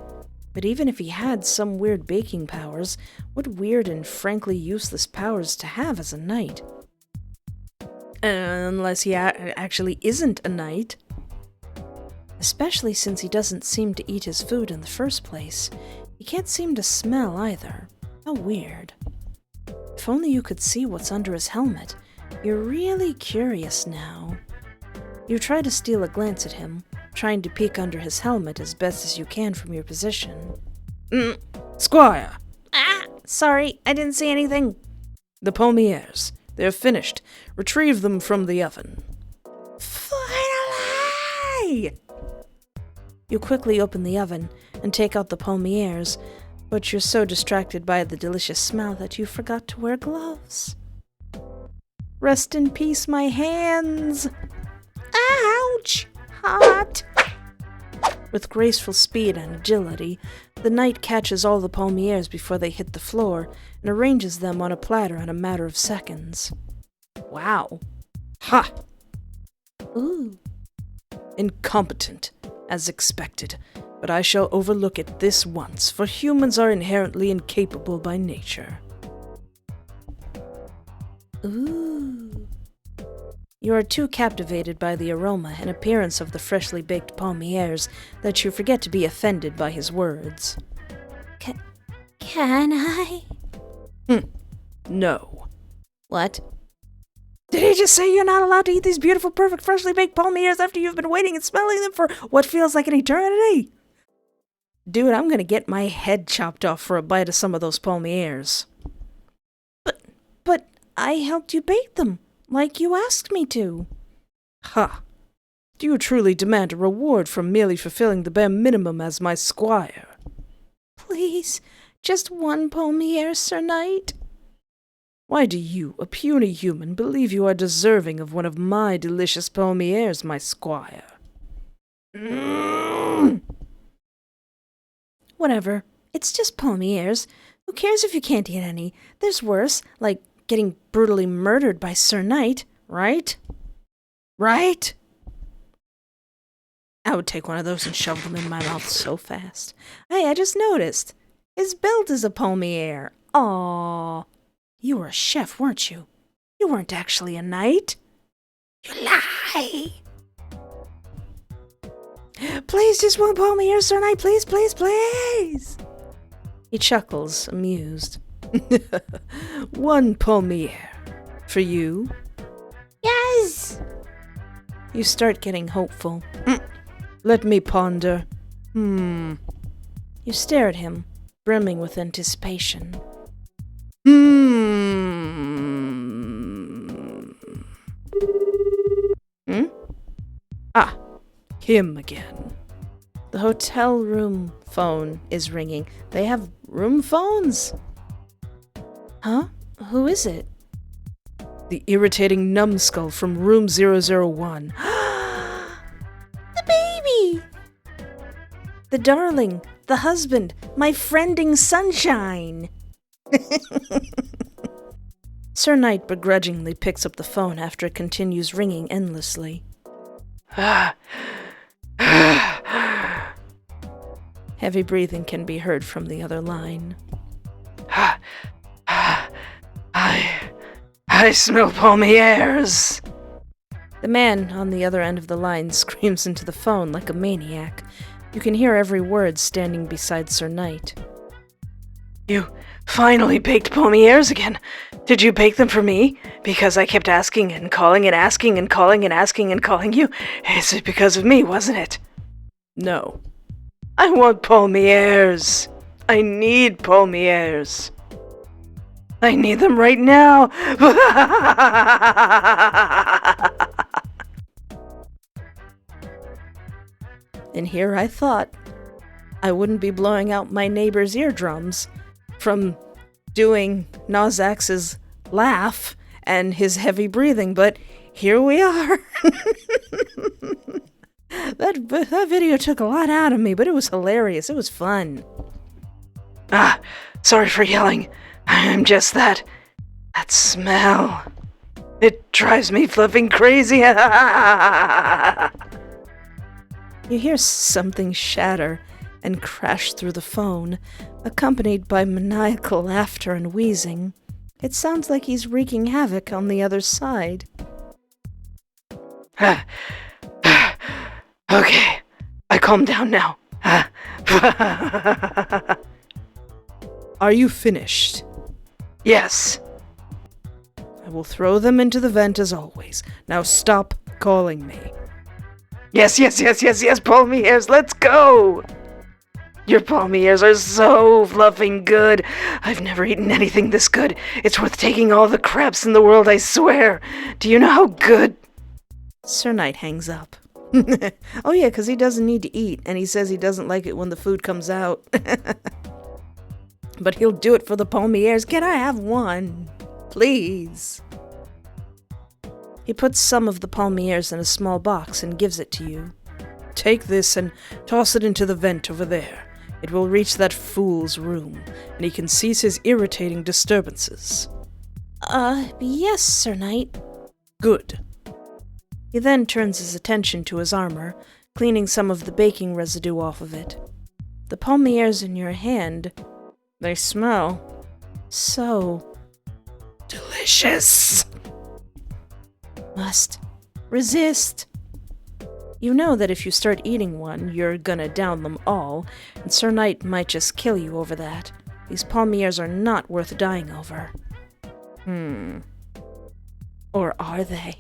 But even if he had some weird baking powers, what weird and frankly useless powers to have as a knight? Unless he actually isn't a knight. Especially since he doesn't seem to eat his food in the first place. He can't seem to smell either. How weird. If only you could see what's under his helmet. You're really curious now. You try to steal a glance at him, trying to peek under his helmet as best as you can from your position. Squire! Sorry, I didn't see anything. The palmiers. They're finished. Retrieve them from the oven. Finally! You quickly open the oven and take out the palmiers, but you're so distracted by the delicious smell that you forgot to wear gloves. Rest in peace, my hands! Ouch! Hot! With graceful speed and agility, the knight catches all the palmiers before they hit the floor and arranges them on a platter in a matter of seconds. Wow. Ha! Ooh. Incompetent, as expected, but I shall overlook it this once, for humans are inherently incapable by nature. Ooh. You are too captivated by the aroma and appearance of the freshly baked palmiers that you forget to be offended by his words. Can I? No. What? Did he just say you're not allowed to eat these beautiful, perfect, freshly baked palmiers after you've been waiting and smelling them for what feels like an eternity? Dude, I'm gonna get my head chopped off for a bite of some of those palmiers. But I helped you bake them, like you asked me to. Ha! Do you truly demand a reward from merely fulfilling the bare minimum as my squire? Please, just one palmier, Sir Knight. Why do you, a puny human, believe you are deserving of one of my delicious palmiers, my squire? Whatever. It's just palmiers. Who cares if you can't eat any? There's worse, like getting brutally murdered by Sir Knight, right? Right? I would take one of those and shove them in my mouth so fast. Hey, I just noticed. His build is a palmier. Aww. You were a chef, weren't you? You weren't actually a knight. You lie! Please, just one Palmier, Sir Knight, please, please, please! He chuckles, amused. One Palmier. For you? Yes! You start getting hopeful. Let me ponder. You stare at him, brimming with anticipation. Ah, him again. The hotel room phone is ringing. They have room phones? Huh? Who is it? The irritating numbskull from room 001. The baby! The darling, the husband, my friending sunshine! Sir Knight begrudgingly picks up the phone after it continues ringing endlessly. Heavy breathing can be heard from the other line. I smell Palmiers. The man on the other end of the line screams into the phone like a maniac. You can hear every word standing beside Sir Knight. You finally baked Palmiers again. Did you bake them for me? Because I kept asking and calling and asking and calling and asking and calling you. Is it because of me, wasn't it? No. I want Palmiers. I need Palmiers. I need them right now. And here I thought I wouldn't be blowing out my neighbor's eardrums from doing Nozax's laugh and his heavy breathing, but here we are. That video took a lot out of me, but it was hilarious. It was fun. Sorry for yelling. I'm just that smell. It drives me flipping crazy. You hear something shatter and crash through the phone, accompanied by maniacal laughter and wheezing. It sounds like he's wreaking havoc on the other side. Okay, I calm down now. Are you finished? Yes. I will throw them into the vent as always. Now stop calling me. Yes, Palmiers, let's go! Your Palmiers are so fluffing good. I've never eaten anything this good. It's worth taking all the craps in the world, I swear. Do you know how good? Sir Knight hangs up. Oh yeah, because he doesn't need to eat, and he says he doesn't like it when the food comes out. But he'll do it for the Palmiers. Can I have one? Please. He puts some of the Palmiers in a small box and gives it to you. Take this and toss it into the vent over there. It will reach that fool's room, and he can cease his irritating disturbances. Yes, Sir Knight. Good. He then turns his attention to his armor, cleaning some of the baking residue off of it. The Palmiers in your hand, they smell so delicious. Must resist. You know that if you start eating one, you're gonna down them all, and Sir Knight might just kill you over that. These Palmiers are not worth dying over. Or are they?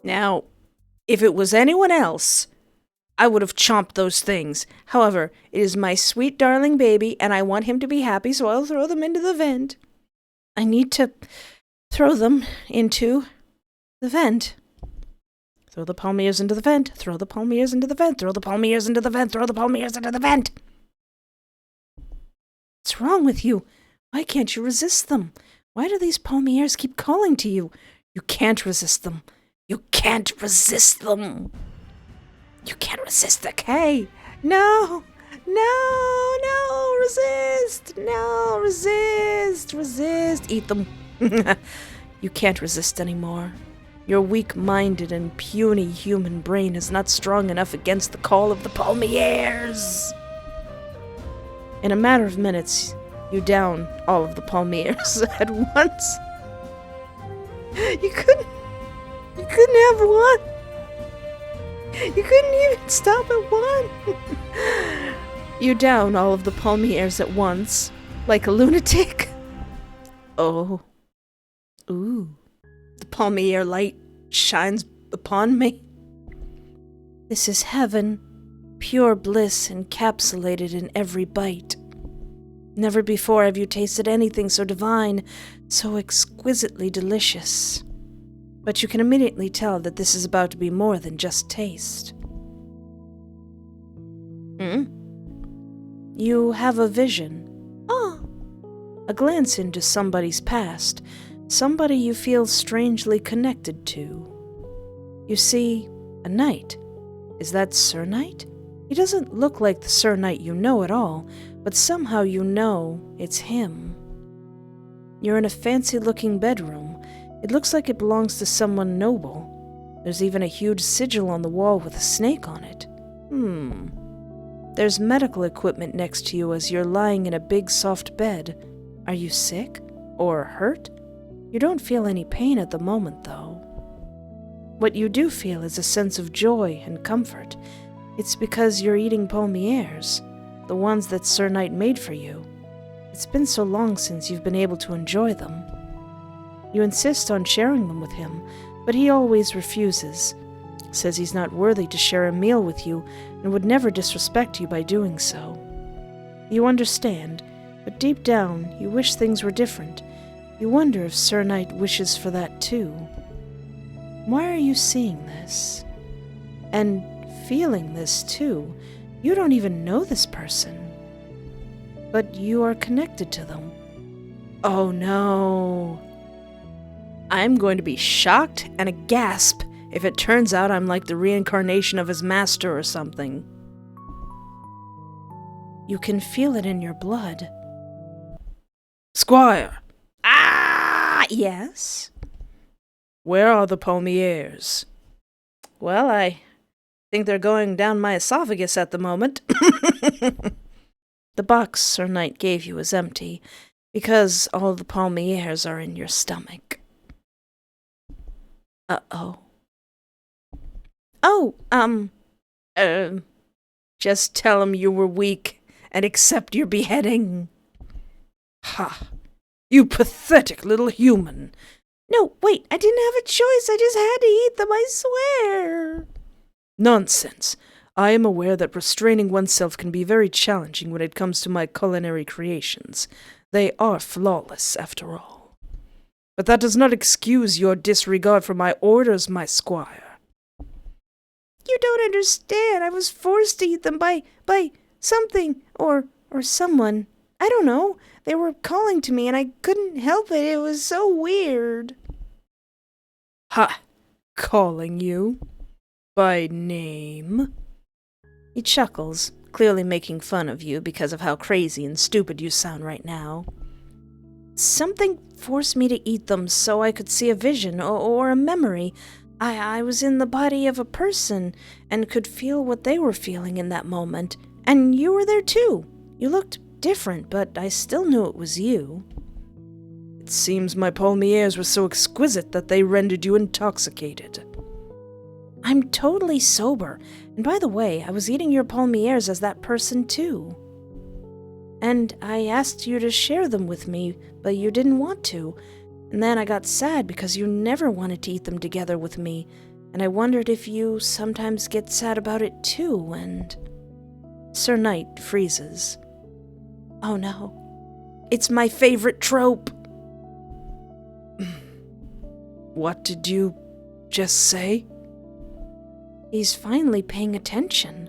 Now, if it was anyone else, I would have chomped those things. However, it is my sweet darling baby, and I want him to be happy, so I'll throw them into the vent. I need to throw them into the vent. Throw the Palmiers into the vent. Throw the Palmiers into the vent. Throw the Palmiers into the vent. Throw the Palmiers into the vent. What's wrong with you? Why can't you resist them? Why do these Palmiers keep calling to you? You can't resist them. You can't resist them. You can't resist the K. No, resist. No, resist. Eat them. You can't resist anymore. Your weak-minded and puny human brain is not strong enough against the call of the Palmiers. In a matter of minutes, you down all of the Palmiers at once. You couldn't have one. You couldn't even stop at one. You down all of the palmiers at once, like a lunatic. Oh. Ooh. The palmier light shines upon me. This is heaven, pure bliss encapsulated in every bite. Never before have you tasted anything so divine, so exquisitely delicious. But you can immediately tell that this is about to be more than just taste. You have a vision. A glance into somebody's past, somebody you feel strangely connected to. You see a knight. Is that Sir Knight? He doesn't look like the Sir Knight you know at all, but somehow you know it's him. You're in a fancy-looking bedroom. It looks like it belongs to someone noble. There's even a huge sigil on the wall with a snake on it. There's medical equipment next to you as you're lying in a big soft bed. Are you sick? Or hurt? You don't feel any pain at the moment, though. What you do feel is a sense of joy and comfort. It's because you're eating palmiers, the ones that Sir Knight made for you. It's been so long since you've been able to enjoy them. You insist on sharing them with him, but he always refuses. Says he's not worthy to share a meal with you and would never disrespect you by doing so. You understand, but deep down you wish things were different. You wonder if Sir Knight wishes for that too. Why are you seeing this? And feeling this too? You don't even know this person. But you are connected to them. Oh no. I'm going to be shocked and aghast if it turns out I'm like the reincarnation of his master or something. You can feel it in your blood. Squire! Yes? Where are the palmiers? Well, I think they're going down my esophagus at the moment. The box Sir Knight gave you is empty, because all the palmiers are in your stomach. Uh-oh. Just tell him you were weak and accept your beheading. Ha! You pathetic little human. No, wait, I didn't have a choice. I just had to eat them, I swear. Nonsense. I am aware that restraining oneself can be very challenging when it comes to my culinary creations. They are flawless, after all. But that does not excuse your disregard for my orders, my squire. You don't understand. I was forced to eat them by something or someone. I don't know. They were calling to me and I couldn't help it. It was so weird. Ha! Calling you? By name? He chuckles, clearly making fun of you because of how crazy and stupid you sound right now. Something forced me to eat them so I could see a vision or a memory. I was in the body of a person and could feel what they were feeling in that moment. And you were there too. You looked different, but I still knew it was you. It seems my palmiers were so exquisite that they rendered you intoxicated. I'm totally sober. And by the way, I was eating your palmiers as that person too. And I asked you to share them with me, but you didn't want to. And then I got sad because you never wanted to eat them together with me. And I wondered if you sometimes get sad about it too, and... Sir Knight freezes. Oh no. It's my favorite trope. What did you just say? He's finally paying attention.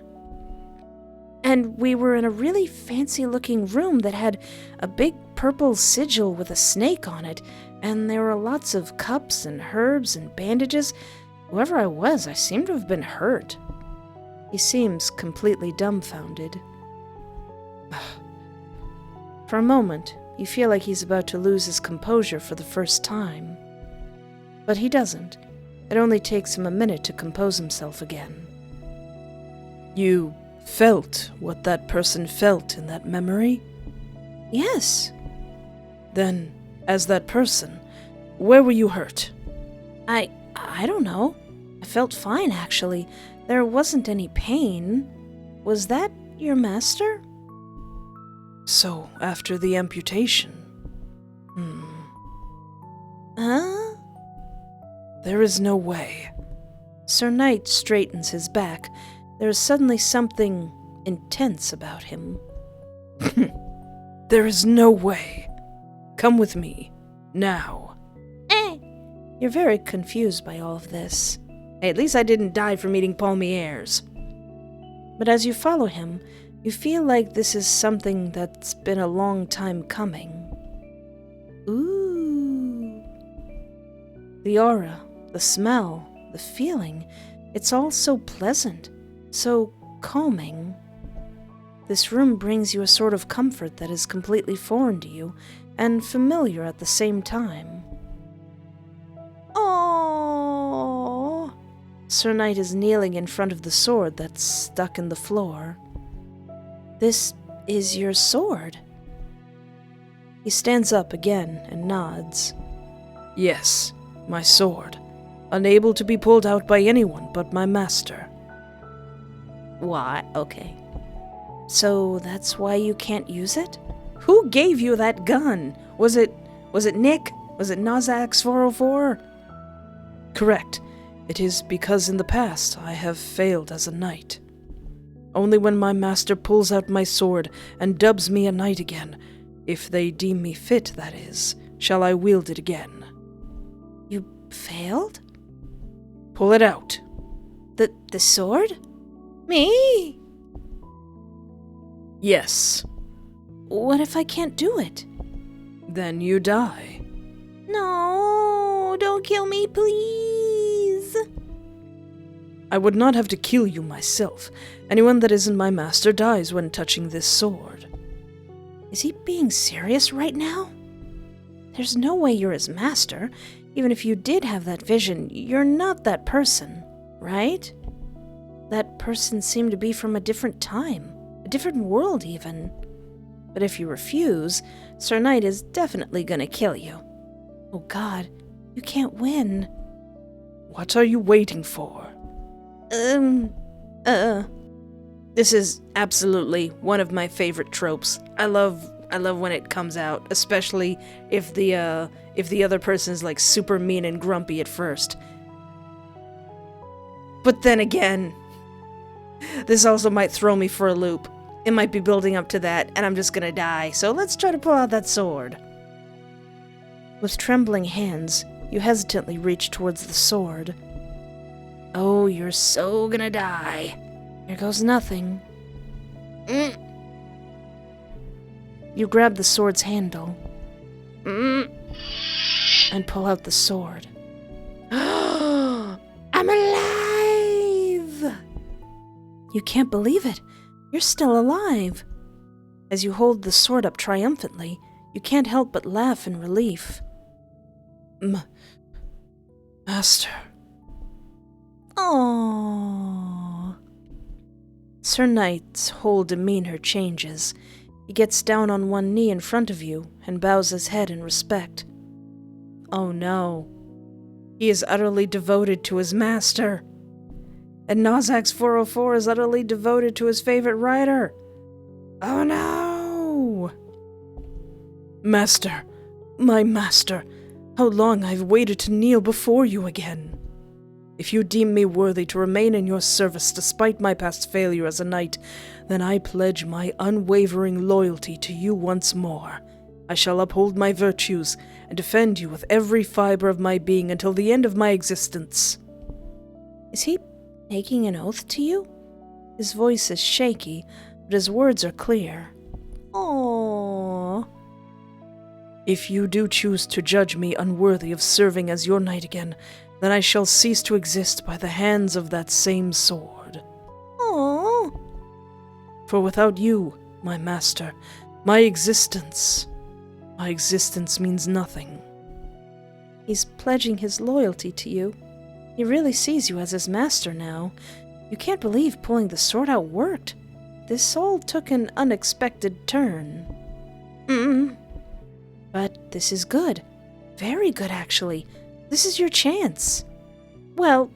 And we were in a really fancy-looking room that had a big purple sigil with a snake on it, and there were lots of cups and herbs and bandages. Whoever I was, I seem to have been hurt. He seems completely dumbfounded. For a moment, you feel like he's about to lose his composure for the first time. But he doesn't. It only takes him a minute to compose himself again. You felt what that person felt in that memory? Yes. Then, as that person, where were you hurt? I don't know. I felt fine, actually. There wasn't any pain. Was that your master? So, after the amputation... Huh? There is no way. Sir Knight straightens his back. There is suddenly something intense about him. There is no way. Come with me. Now. You're very confused by all of this. Hey, at least I didn't die from eating palmiers. But as you follow him, you feel like this is something that's been a long time coming. Ooh. The aura, the smell, the feeling, it's all so pleasant, so calming. This room brings you a sort of comfort that is completely foreign to you and familiar at the same time. Aww. Sir Knight is kneeling in front of the sword that's stuck in the floor. This is your sword. He stands up again and nods. Yes, my sword. Unable to be pulled out by anyone but my master. Why? Okay. So that's why you can't use it? Who gave you that gun? Was it Nick? Was it Nozax 404? Correct. It is because in the past I have failed as a knight. Only when my master pulls out my sword and dubs me a knight again, if they deem me fit, that is, shall I wield it again. You failed? Pull it out. The sword? Me? Yes. What if I can't do it? Then you die. No, don't kill me, please. I would not have to kill you myself. Anyone that isn't my master dies when touching this sword. Is he being serious right now? There's no way you're his master. Even if you did have that vision, you're not that person, right? That person seemed to be from a different time, a different world even. But if you refuse, Sir Knight is definitely gonna kill you. Oh God, you can't win. What are you waiting for? This is absolutely one of my favorite tropes. I love when it comes out, especially if the other person is like super mean and grumpy at first. But then again, this also might throw me for a loop. It might be building up to that, and I'm just gonna die, so let's try to pull out that sword. With trembling hands, you hesitantly reach towards the sword. Oh, you're so gonna die. Here goes nothing. You grab the sword's handle and pull out the sword. I'm alive! You can't believe it. You're still alive. As you hold the sword up triumphantly, you can't help but laugh in relief. Master. Aww. Sir Knight's whole demeanor changes. He gets down on one knee in front of you and bows his head in respect. Oh no. He is utterly devoted to his master. And Nozax 404 is utterly devoted to his favorite writer. Oh no! Master, my master, how long I've waited to kneel before you again. If you deem me worthy to remain in your service despite my past failure as a knight, then I pledge my unwavering loyalty to you once more. I shall uphold my virtues and defend you with every fiber of my being until the end of my existence. Is he making an oath to you? His voice is shaky, but his words are clear. Aww. If you do choose to judge me unworthy of serving as your knight again, then I shall cease to exist by the hands of that same sword. Aww. For without you, my master, my existence means nothing. He's pledging his loyalty to you. He really sees you as his master now. You can't believe pulling the sword out worked. This all took an unexpected turn. But this is good. Very good, actually. This is your chance. Well,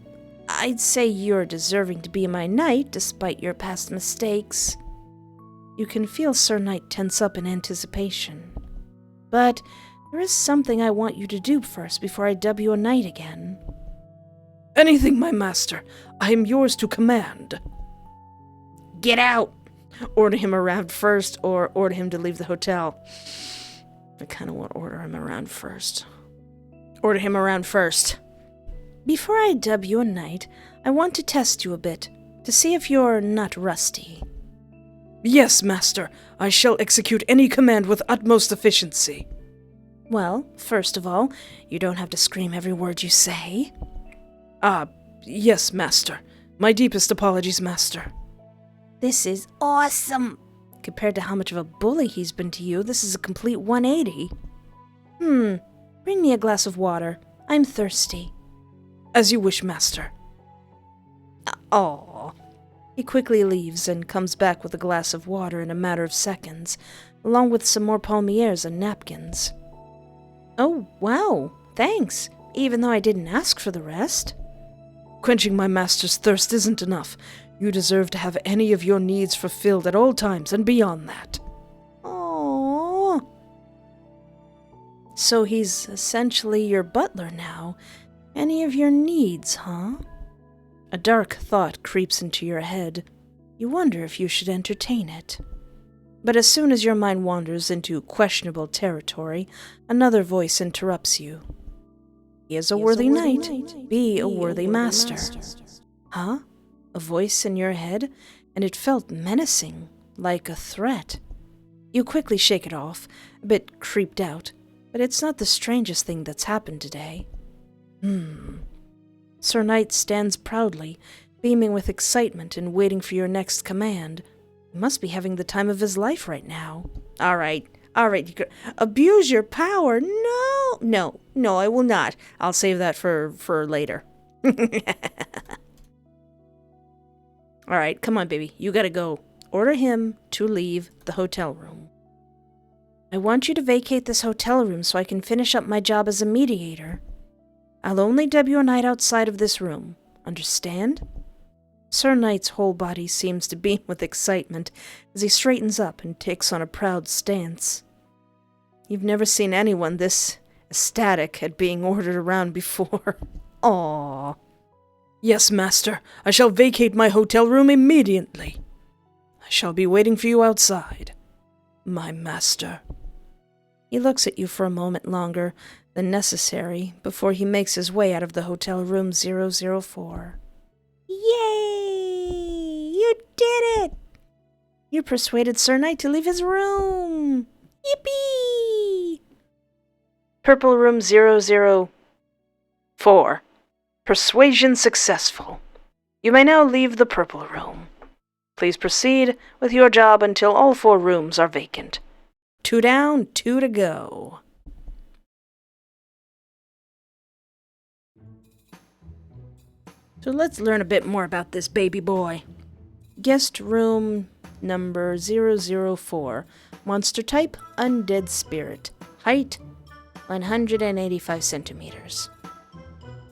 I'd say you're deserving to be my knight despite your past mistakes. You can feel Sir Knight tense up in anticipation. But there is something I want you to do first before I dub you a knight again. Anything, my master. I am yours to command. Get out! Order him around first, or order him to leave the hotel. I kind of want to order him around first. Order him around first. Before I dub you a knight, I want to test you a bit, to see if you're not rusty. Yes, master. I shall execute any command with utmost efficiency. Well, first of all, you don't have to scream every word you say. Yes, master. My deepest apologies, master. This is awesome! Compared to how much of a bully he's been to you, this is a complete 180. Bring me a glass of water. I'm thirsty. As you wish, master. Aw. He quickly leaves and comes back with a glass of water in a matter of seconds, along with some more palmiers and napkins. Oh, wow, thanks, even though I didn't ask for the rest. Quenching my master's thirst isn't enough. You deserve to have any of your needs fulfilled at all times and beyond that. Aww. So he's essentially your butler now. Any of your needs, huh? A dark thought creeps into your head. You wonder if you should entertain it. But as soon as your mind wanders into questionable territory, another voice interrupts you. He is a worthy knight. Be a worthy master. Huh? A voice in your head, and it felt menacing, like a threat. You quickly shake it off, a bit creeped out, but it's not the strangest thing that's happened today. Sir Knight stands proudly, beaming with excitement and waiting for your next command. He must be having the time of his life right now. All right, you could abuse your power. No, I will not. I'll save that for later. All right, come on, baby. You gotta go. Order him to leave the hotel room. I want you to vacate this hotel room so I can finish up my job as a mediator. I'll only dub you a knight outside of this room. Understand? Sir Knight's whole body seems to beam with excitement as he straightens up and takes on a proud stance. You've never seen anyone this ecstatic at being ordered around before. Aww. Yes, master. I shall vacate my hotel room immediately. I shall be waiting for you outside, my master. He looks at you for a moment longer than necessary before he makes his way out of the hotel room 004. Yay! You did it! You persuaded Sir Knight to leave his room! Yippee! Purple room 004. Persuasion successful. You may now leave the purple room. Please proceed with your job until all 4 rooms are vacant. 2 down, 2 to go. So let's learn a bit more about this baby boy. Guest room number 004. Monster type, undead spirit. Height, 185 centimeters.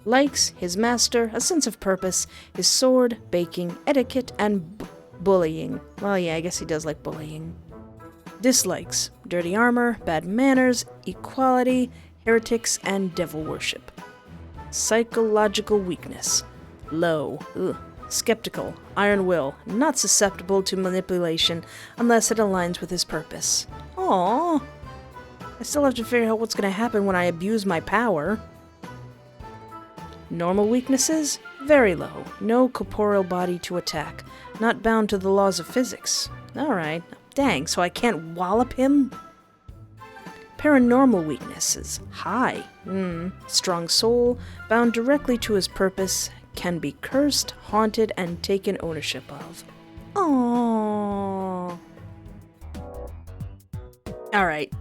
Likes, his master, a sense of purpose, his sword, baking, etiquette, and bullying. Well, yeah, I guess he does like bullying. Dislikes, dirty armor, bad manners, equality, heretics, and devil worship. Psychological weakness. Low. Skeptical. Iron will. Not susceptible to manipulation unless it aligns with his purpose. Aww. I still have to figure out what's going to happen when I abuse my power. Normal weaknesses? Very low. No corporeal body to attack. Not bound to the laws of physics. Alright. Dang, so I can't wallop him? Paranormal weaknesses. High. Strong soul. Bound directly to his purpose. Can be cursed, haunted, and taken ownership of. Aww. Alright,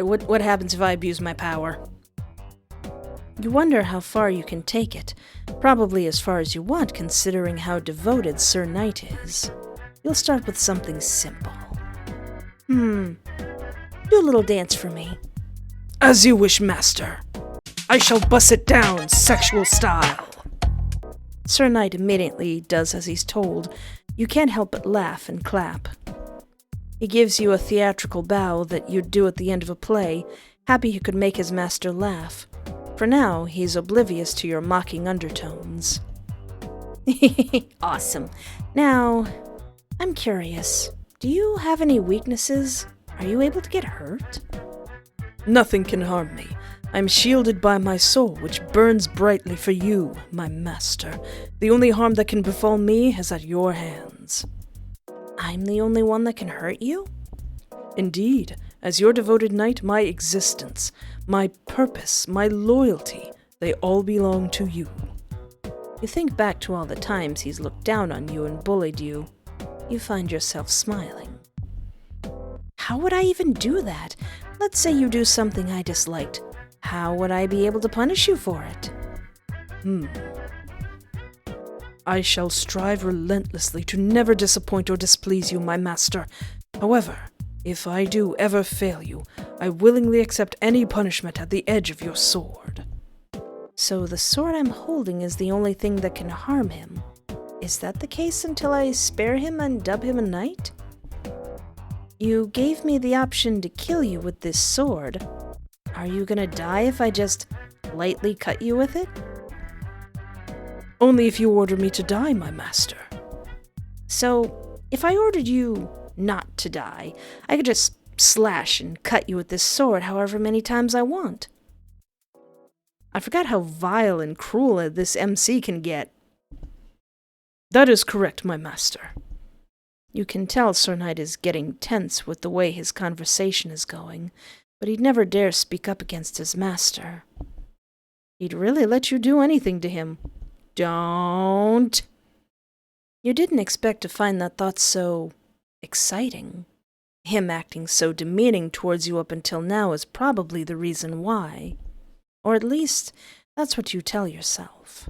what happens if I abuse my power? You wonder how far you can take it. Probably as far as you want, considering how devoted Sir Knight is. You'll start with something simple. Do a little dance for me. As you wish, master. I shall bust it down, sexual style. Sir Knight immediately does as he's told. You can't help but laugh and clap. He gives you a theatrical bow that you'd do at the end of a play, happy he could make his master laugh. For now, he's oblivious to your mocking undertones. Awesome. Now, I'm curious. Do you have any weaknesses? Are you able to get hurt? Nothing can harm me. I'm shielded by my soul, which burns brightly for you, my master. The only harm that can befall me is at your hands. I'm the only one that can hurt you? Indeed, as your devoted knight, my existence, my purpose, my loyalty, they all belong to you. You think back to all the times he's looked down on you and bullied you. You find yourself smiling. How would I even do that? Let's say you do something I disliked. How would I be able to punish you for it? I shall strive relentlessly to never disappoint or displease you, my master. However, if I do ever fail you, I willingly accept any punishment at the edge of your sword. So the sword I'm holding is the only thing that can harm him. Is that the case until I spare him and dub him a knight? You gave me the option to kill you with this sword. Are you gonna die if I just lightly cut you with it? Only if you order me to die, my master. So, if I ordered you not to die, I could just slash and cut you with this sword however many times I want. I forgot how vile and cruel this MC can get. That is correct, my master. You can tell Sir Knight is getting tense with the way his conversation is going, but he'd never dare speak up against his master. He'd really let you do anything to him. Don't! You didn't expect to find that thought so exciting. Him acting so demeaning towards you up until now is probably the reason why. Or at least, that's what you tell yourself.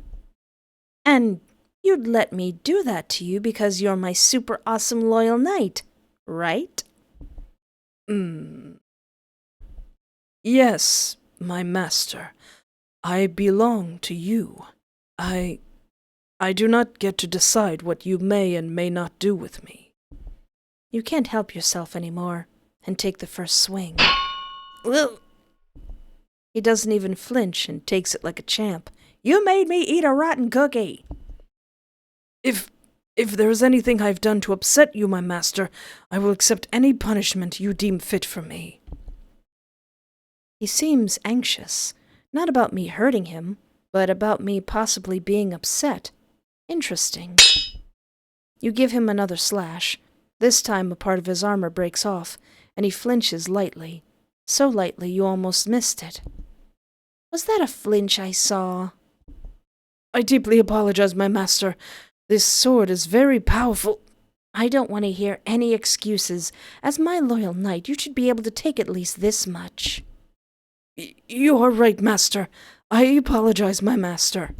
And you'd let me do that to you because you're my super awesome loyal knight, right? Yes, my master. I belong to you. I do not get to decide what you may and may not do with me. You can't help yourself anymore and take the first swing. He doesn't even flinch and takes it like a champ. You made me eat a rotten cookie. If there is anything I've done to upset you, my master, I will accept any punishment you deem fit for me. He seems anxious, not about me hurting him, but about me possibly being upset. Interesting. You give him another slash. This time a part of his armor breaks off, and he flinches lightly. So lightly you almost missed it. Was that a flinch I saw? I deeply apologize, my master. This sword is very powerful. I don't want to hear any excuses. As my loyal knight, you should be able to take at least this much. You are right, master. I apologize, my master.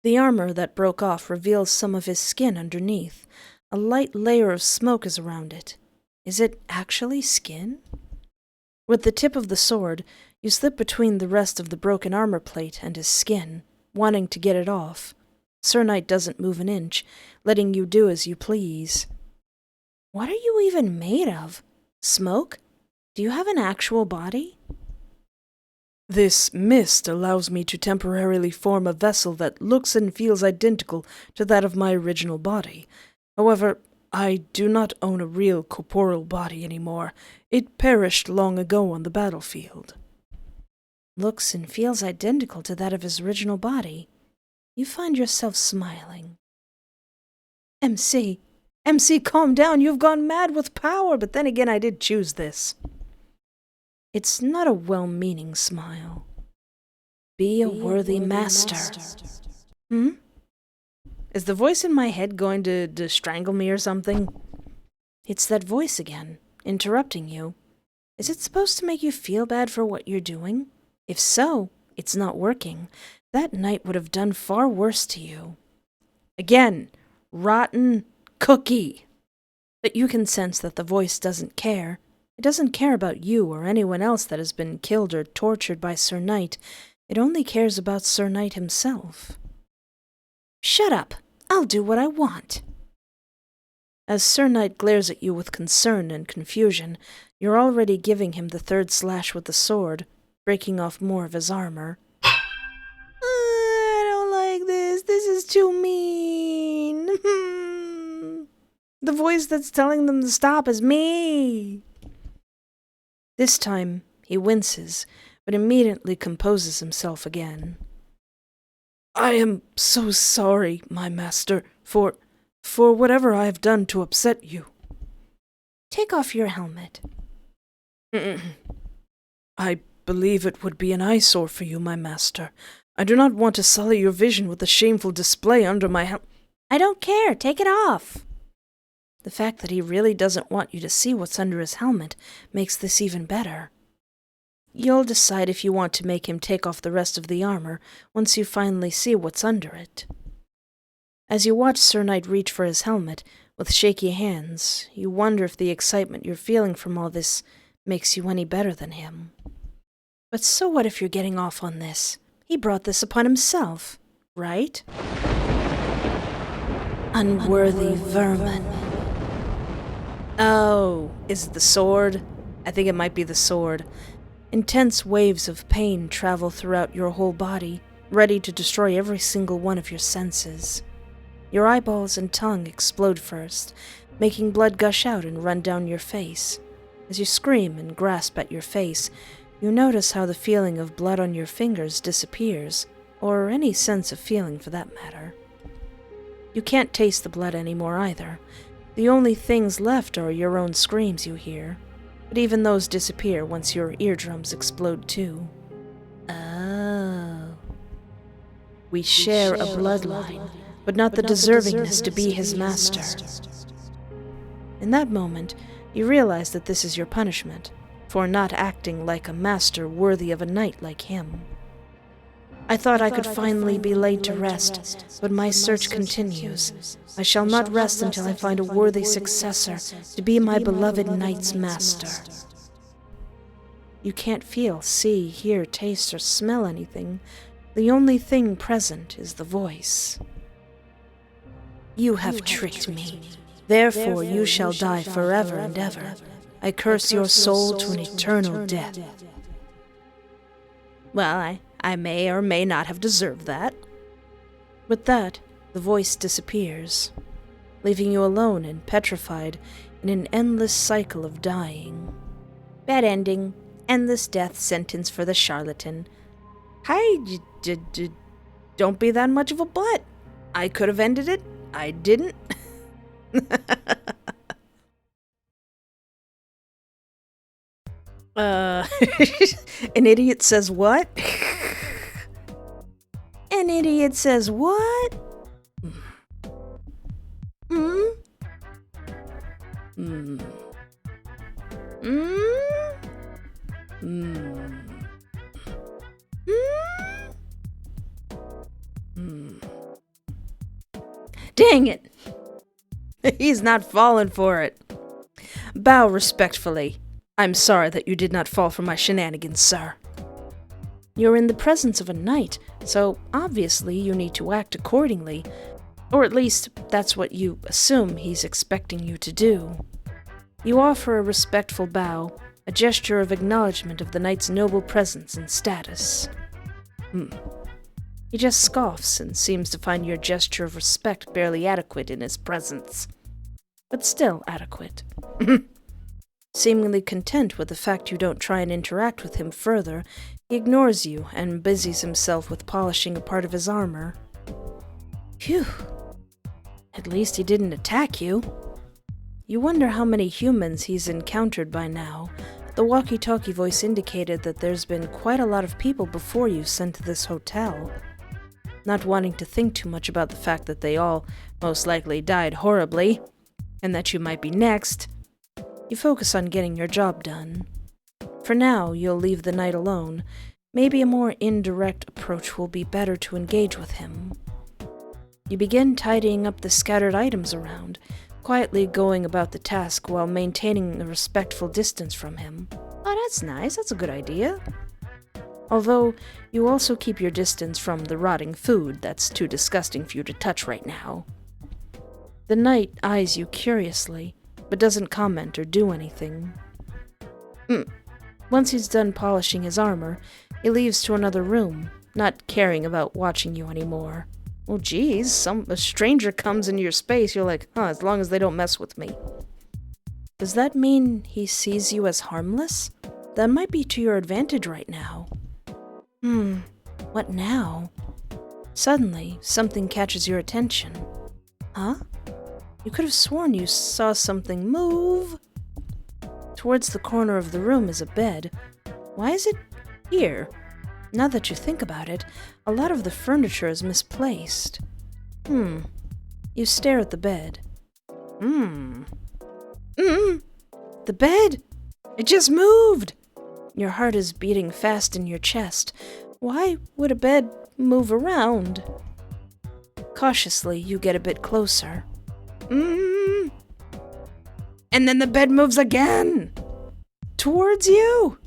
The armor that broke off reveals some of his skin underneath. A light layer of smoke is around it. Is it actually skin? With the tip of the sword, you slip between the rest of the broken armor plate and his skin, wanting to get it off. Sir Knight doesn't move an inch, letting you do as you please. What are you even made of? Smoke? Do you have an actual body? This mist allows me to temporarily form a vessel that looks and feels identical to that of my original body. However, I do not own a real corporeal body anymore. It perished long ago on the battlefield. Looks and feels identical to that of his original body. You find yourself smiling. MC, calm down. You've gone mad with power, but then again I did choose this. It's not a well-meaning smile. Be a worthy master. Is the voice in my head going to strangle me or something? It's that voice again, interrupting you. Is it supposed to make you feel bad for what you're doing? If so, it's not working. That knight would have done far worse to you. Again, rotten cookie. But you can sense that the voice doesn't care. It doesn't care about you or anyone else that has been killed or tortured by Sir Knight. It only cares about Sir Knight himself. Shut up! I'll do what I want. As Sir Knight glares at you with concern and confusion, you're already giving him the third slash with the sword, breaking off more of his armor. I don't like this. This is too mean. The voice that's telling them to stop is me. This time, he winces, but immediately composes himself again. I am so sorry, my master, for whatever I have done to upset you. Take off your helmet. I believe it would be an eyesore for you, my master. I do not want to sully your vision with a shameful display under my helmet. I don't care. Take it off. The fact that he really doesn't want you to see what's under his helmet makes this even better. You'll decide if you want to make him take off the rest of the armor once you finally see what's under it. As you watch Sir Knight reach for his helmet, with shaky hands, you wonder if the excitement you're feeling from all this makes you any better than him. But so what if you're getting off on this? He brought this upon himself, right? Unworthy vermin. Oh, is it the sword? I think it might be the sword. Intense waves of pain travel throughout your whole body, ready to destroy every single one of your senses. Your eyeballs and tongue explode first, making blood gush out and run down your face. As you scream and grasp at your face, you notice how the feeling of blood on your fingers disappears, or any sense of feeling for that matter. You can't taste the blood anymore either. The only things left are your own screams you hear, but even those disappear once your eardrums explode too. Oh. We share a bloodline, but not the deservingness to be his master. In that moment, you realize that this is your punishment, for not acting like a master worthy of a knight like him. I thought I could finally be laid to rest, but my search continues. I shall not rest until I find a worthy successor to be my beloved knight's master. You can't feel, see, hear, taste, or smell anything. The only thing present is the voice. You have tricked me. Therefore you shall die forever and ever. I curse your soul to an eternal death. Well, I may or may not have deserved that. With that, the voice disappears, leaving you alone and petrified in an endless cycle of dying. Bad ending. Endless death sentence for the charlatan. Hi, don't be that much of a butt. I could have ended it. I didn't. An idiot says what? An idiot says what? Dang it! He's not falling for it. Bow respectfully. I'm sorry that you did not fall for my shenanigans, sir. You're in the presence of a knight, so obviously you need to act accordingly. Or at least, that's what you assume he's expecting you to do. You offer a respectful bow, a gesture of acknowledgement of the knight's noble presence and status. He just scoffs and seems to find your gesture of respect barely adequate in his presence. But still adequate. Seemingly content with the fact you don't try and interact with him further, he ignores you and busies himself with polishing a part of his armor. Phew. At least he didn't attack you. You wonder how many humans he's encountered by now. The walkie-talkie voice indicated that there's been quite a lot of people before you sent to this hotel. Not wanting to think too much about the fact that they all most likely died horribly, and that you might be next, you focus on getting your job done. For now, you'll leave the knight alone. Maybe a more indirect approach will be better to engage with him. You begin tidying up the scattered items around, quietly going about the task while maintaining a respectful distance from him. Oh, that's nice. That's a good idea. Although, you also keep your distance from the rotting food that's too disgusting for you to touch right now. The knight eyes you curiously, but doesn't comment or do anything. Once he's done polishing his armor, he leaves to another room, not caring about watching you anymore. Well, geez, a stranger comes into your space, you're like, as long as they don't mess with me. Does that mean he sees you as harmless? That might be to your advantage right now. What now? Suddenly, something catches your attention. Huh? You could have sworn you saw something move. Towards the corner of the room is a bed. Why is it here? Now that you think about it, a lot of the furniture is misplaced. You stare at the bed. The bed! It just moved! Your heart is beating fast in your chest. Why would a bed move around? Cautiously, you get a bit closer. And then the bed moves again! Towards you!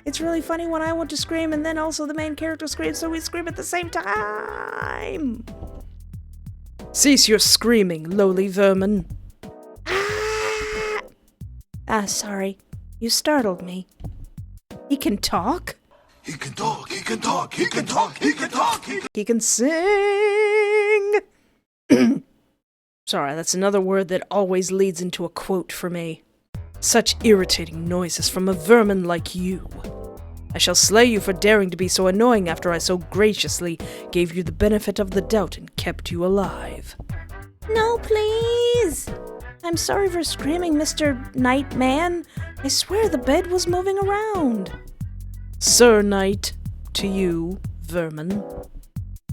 It's really funny when I want to scream and then also the main character screams, so we scream at the same time! Cease your screaming, lowly vermin. Sorry. You startled me. He can talk? He can talk, he can talk, he can talk, he can talk, He can sing! Sorry, that's another word that always leads into a quote for me. Such irritating noises from a vermin like you. I shall slay you for daring to be so annoying after I so graciously gave you the benefit of the doubt and kept you alive. No, please! I'm sorry for screaming, Mr. Nightman. I swear the bed was moving around. Sir Knight, to you, vermin.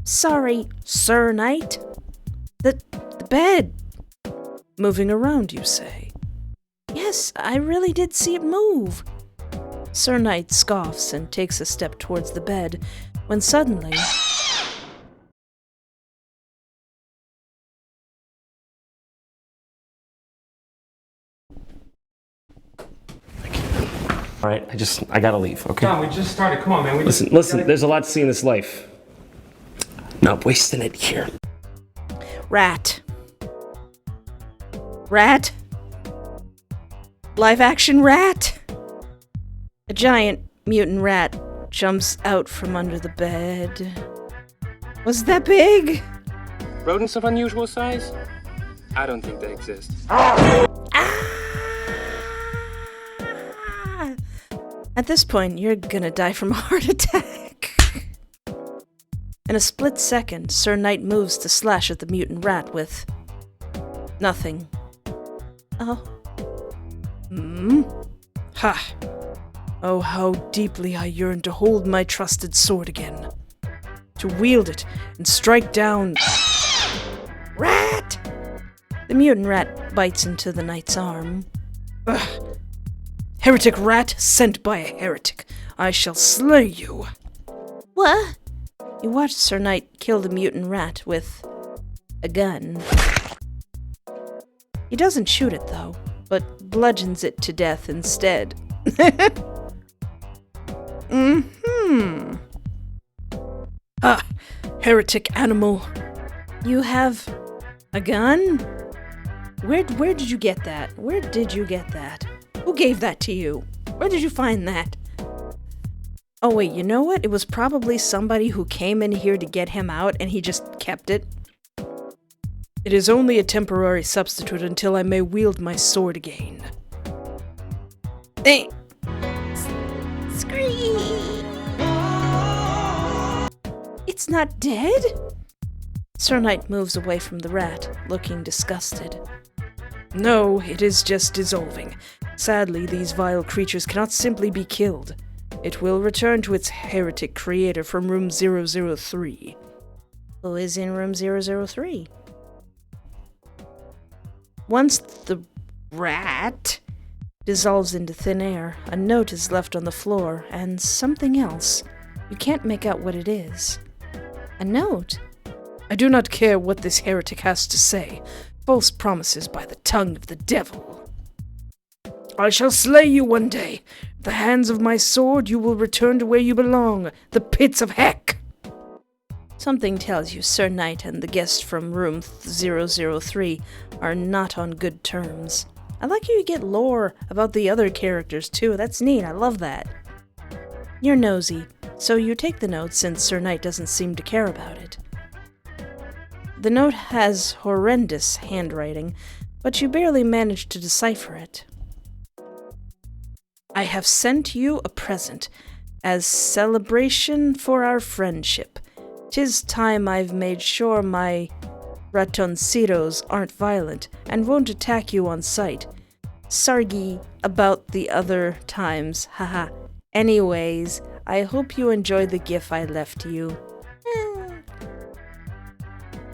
Sorry, Sir Knight. The bed. Moving around, you say? Yes, I really did see it move. Sir Knight scoffs and takes a step towards the bed, when suddenly... All right, I gotta leave, okay? John, we just started. Come on, man. Listen, there's a lot to see in this life. Not wasting it here. Rat. Rat? Live action rat? A giant mutant rat jumps out from under the bed. Was that big? Rodents of unusual size? I don't think they exist. At this point, you're gonna die from a heart attack. In a split second, Sir Knight moves to slash at the mutant rat with... nothing. Oh. Ha! Oh, how deeply I yearn to hold my trusted sword again. To wield it and strike down... Rat! The mutant rat bites into the knight's arm. Ugh. Heretic rat sent by a heretic. I shall slay you. What? You watch Sir Knight kill the mutant rat with a gun. He doesn't shoot it, though, but bludgeons it to death instead. Ah, heretic animal. You have a gun? Where did you get that? Where did you get that? Who gave that to you? Where did you find that? Oh wait, you know what? It was probably somebody who came in here to get him out and he just kept it. It is only a temporary substitute until I may wield my sword again. Hey. Scream! It's not dead? Sir Knight moves away from the rat, looking disgusted. No, it is just dissolving. Sadly, these vile creatures cannot simply be killed. It will return to its heretic creator from room 003. Who is in room 003? Once the rat dissolves into thin air, a note is left on the floor, and something else. You can't make out what it is. A note? I do not care what this heretic has to say. False promises by the tongue of the devil. I shall slay you one day. At the hands of my sword, you will return to where you belong, the pits of heck. Something tells you Sir Knight and the guest from room 003 are not on good terms. I like how you get lore about the other characters too. That's neat. I love that. You're nosy, so you take the note since Sir Knight doesn't seem to care about it. The note has horrendous handwriting, but you barely manage to decipher it. I have sent you a present as celebration for our friendship. 'Tis time I've made sure my ratoncitos aren't violent and won't attack you on sight. Sorry about the other times, haha. Anyways, I hope you enjoy the gift I left you.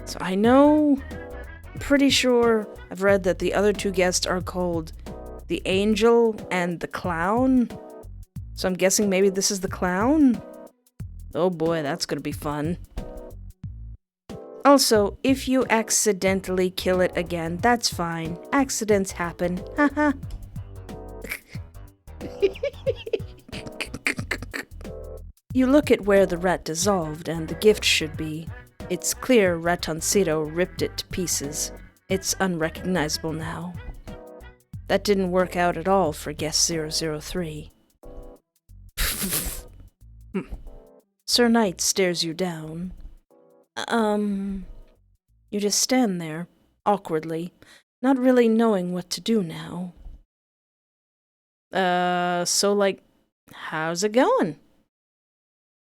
So I know, I'm pretty sure I've read that the other two guests are called the Angel and the Clown. So I'm guessing maybe this is the Clown? Oh boy, that's gonna be fun. Also, if you accidentally kill it again, that's fine. Accidents happen. Haha. You look at where the rat dissolved and the gift should be. It's clear Ratoncito ripped it to pieces. It's unrecognizable now. That didn't work out at all for guest 003. Sir Knight stares you down. You just stand there, awkwardly, not really knowing what to do now. So like, how's it going?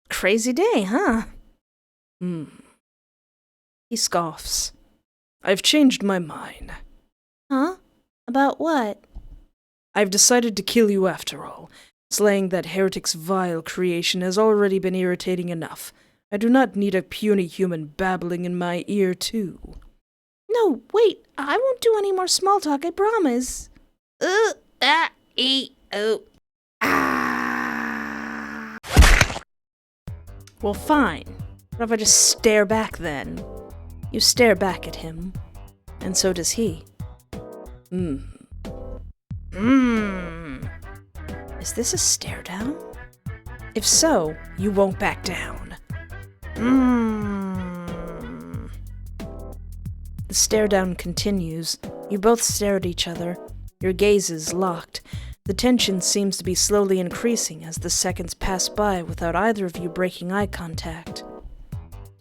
Crazy day, huh? He scoffs. I've changed my mind. Huh? About what? I've decided to kill you after all. Slaying that heretic's vile creation has already been irritating enough. I do not need a puny human babbling in my ear, too. No, wait, I won't do any more small talk, I promise. Well, fine. What if I just stare back then? You stare back at him, and so does he. Is this a stare down? If so, you won't back down. The stare down continues. You both stare at each other, your gazes locked. The tension seems to be slowly increasing as the seconds pass by without either of you breaking eye contact.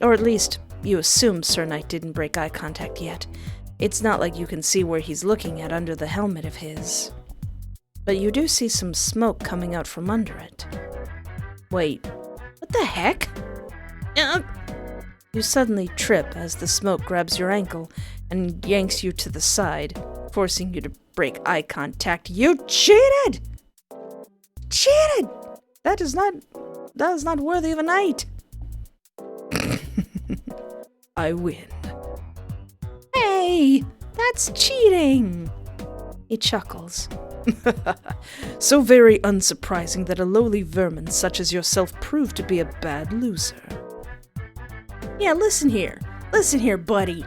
Or at least, you assume Sir Knight didn't break eye contact yet. It's not like you can see where he's looking at under the helmet of his. But you do see some smoke coming out from under it. Wait, what the heck? You suddenly trip as the smoke grabs your ankle and yanks you to the side, forcing you to break eye contact. You cheated! Cheated! That is not worthy of a knight. I win. Hey, that's cheating! He chuckles. So very unsurprising that a lowly vermin such as yourself proved to be a bad loser. Yeah, listen here, buddy.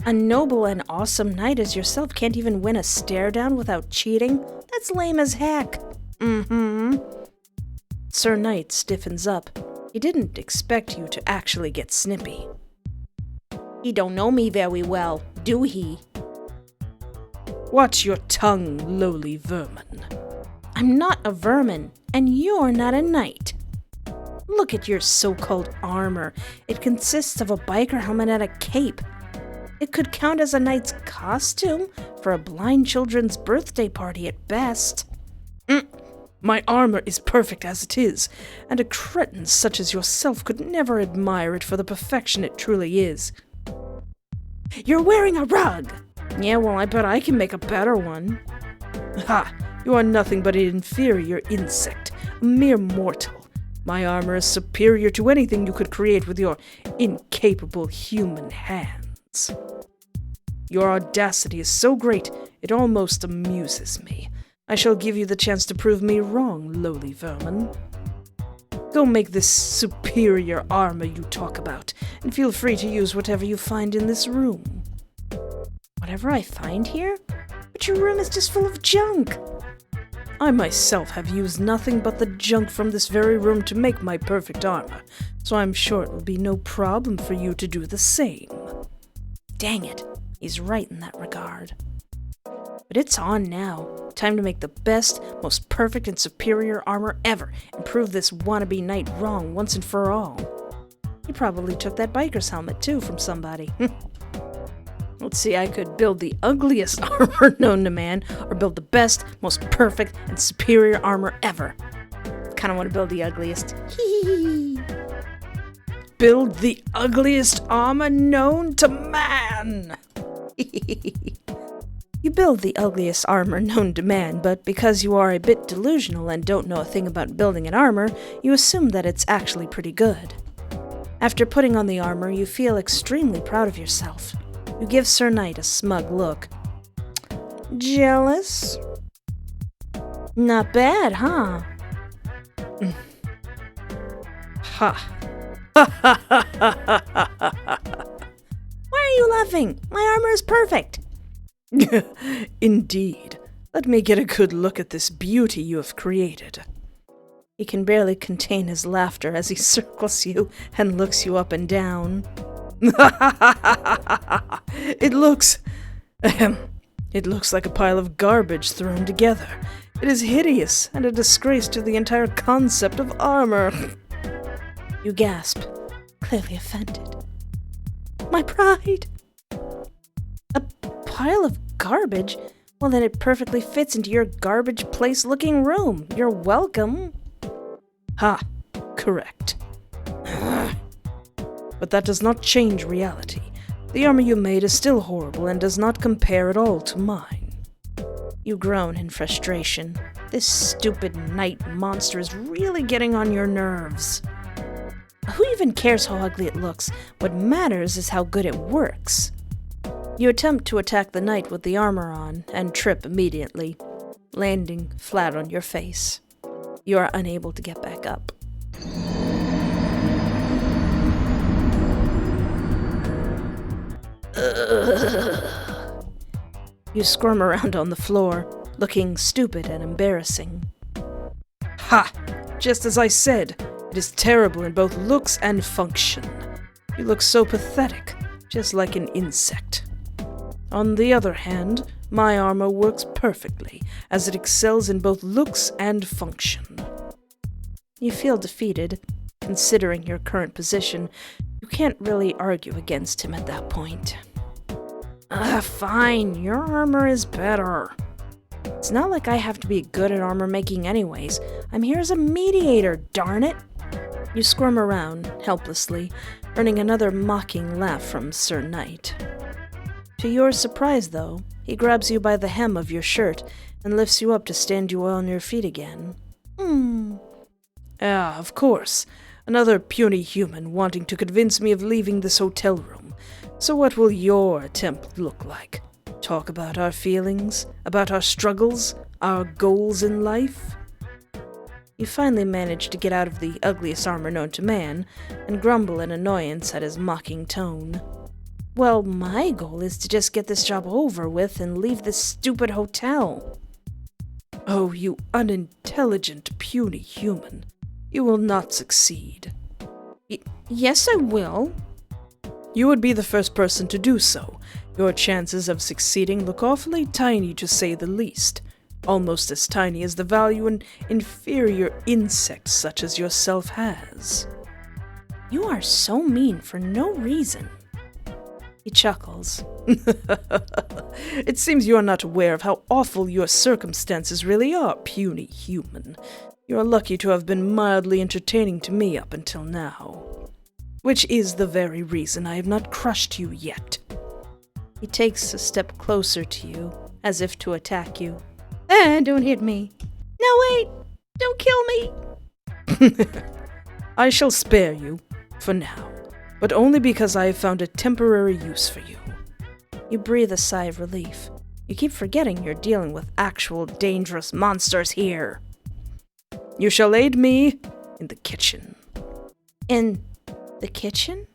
A noble and awesome knight as yourself can't even win a stare down without cheating? That's lame as heck. Sir Knight stiffens up. He didn't expect you to actually get snippy. He don't know me very well, do he? Watch your tongue, lowly vermin. I'm not a vermin, and you're not a knight. Look at your so-called armor. It consists of a biker helmet and a cape. It could count as a knight's costume for a blind children's birthday party at best. My armor is perfect as it is, and a cretin such as yourself could never admire it for the perfection it truly is. You're wearing a rug! Yeah, well, I bet I can make a better one. Ha! You are nothing but an inferior insect, a mere mortal. My armor is superior to anything you could create with your incapable human hands. Your audacity is so great, it almost amuses me. I shall give you the chance to prove me wrong, lowly vermin. Go make this superior armor you talk about, and feel free to use whatever you find in this room. Whatever I find here? But your room is just full of junk. I myself have used nothing but the junk from this very room to make my perfect armor, so I'm sure it will be no problem for you to do the same. Dang it, he's right in that regard. But it's on now. Time to make the best, most perfect and superior armor ever, and prove this wannabe knight wrong once and for all. He probably took that biker's helmet too from somebody. Let's see, I could build the ugliest armor known to man, or build the best, most perfect, and superior armor ever. Kinda want to build the ugliest. Build the ugliest armor known to man! You build the ugliest armor known to man, but because you are a bit delusional and don't know a thing about building an armor, you assume that it's actually pretty good. After putting on the armor, you feel extremely proud of yourself. You give Sir Knight a smug look. Jealous? Not bad, huh? Ha. Why are you laughing? My armor is perfect. Indeed. Let me get a good look at this beauty you have created. He can barely contain his laughter as he circles you and looks you up and down. It looks like a pile of garbage thrown together. It is hideous and a disgrace to the entire concept of armor. You gasp, clearly offended. My pride! A pile of garbage? Well, then it perfectly fits into your garbage place-looking room. You're welcome. Ha! Correct. But that does not change reality. The armor you made is still horrible and does not compare at all to mine. You groan in frustration. This stupid knight monster is really getting on your nerves. Who even cares how ugly it looks? What matters is how good it works. You attempt to attack the knight with the armor on, and trip immediately, landing flat on your face. You are unable to get back up. You squirm around on the floor, looking stupid and embarrassing. Ha! Just as I said, it is terrible in both looks and function. You look so pathetic, just like an insect. On the other hand, my armor works perfectly, as it excels in both looks and function. You feel defeated. Considering your current position, you can't really argue against him at that point. Fine, your armor is better. It's not like I have to be good at armor making anyways. I'm here as a mediator, darn it! You squirm around, helplessly, earning another mocking laugh from Sir Knight. To your surprise, though, he grabs you by the hem of your shirt and lifts you up to stand you on your feet again. Ah, of course. Another puny human wanting to convince me of leaving this hotel room. So what will your attempt look like? Talk about our feelings, about our struggles, our goals in life? You finally manage to get out of the ugliest armor known to man, and grumble in annoyance at his mocking tone. Well, my goal is to just get this job over with and leave this stupid hotel. Oh, you unintelligent, puny human. You will not succeed. Yes, I will. You would be the first person to do so. Your chances of succeeding look awfully tiny, to say the least. Almost as tiny as the value an inferior insect such as yourself has. You are so mean for no reason. He chuckles. It seems you are not aware of how awful your circumstances really are, puny human. You are lucky to have been mildly entertaining to me up until now. Which is the very reason I have not crushed you yet. He takes a step closer to you, as if to attack you. Don't hit me. No, wait! Don't kill me! I shall spare you, for now, but only because I have found a temporary use for you. You breathe a sigh of relief. You keep forgetting you're dealing with actual dangerous monsters here. You shall aid me, in the kitchen. In the kitchen?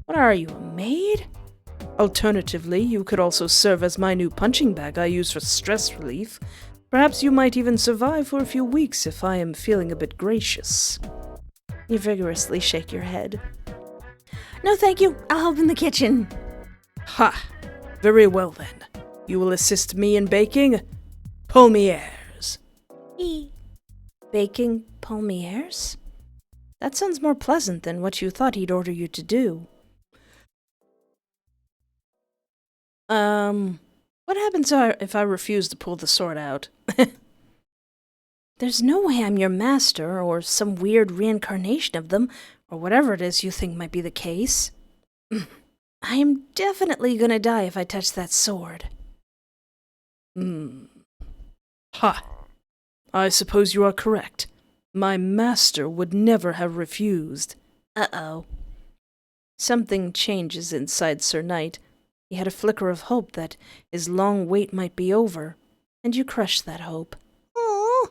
What are you, a maid? Alternatively, you could also serve as my new punching bag I use for stress relief. Perhaps you might even survive for a few weeks if I am feeling a bit gracious. You vigorously shake your head. No, thank you. I'll help in the kitchen. Ha! Very well then. You will assist me in baking palmiers. Baking palmiers? That sounds more pleasant than what you thought he'd order you to do. What happens if I refuse to pull the sword out? There's no way I'm your master, or some weird reincarnation of them, or whatever it is you think might be the case. I am definitely gonna die if I touch that sword. Ha! I suppose you are correct. My master would never have refused. Uh-oh. Something changes inside Sir Knight. He had a flicker of hope that his long wait might be over, and you crushed that hope. Aww.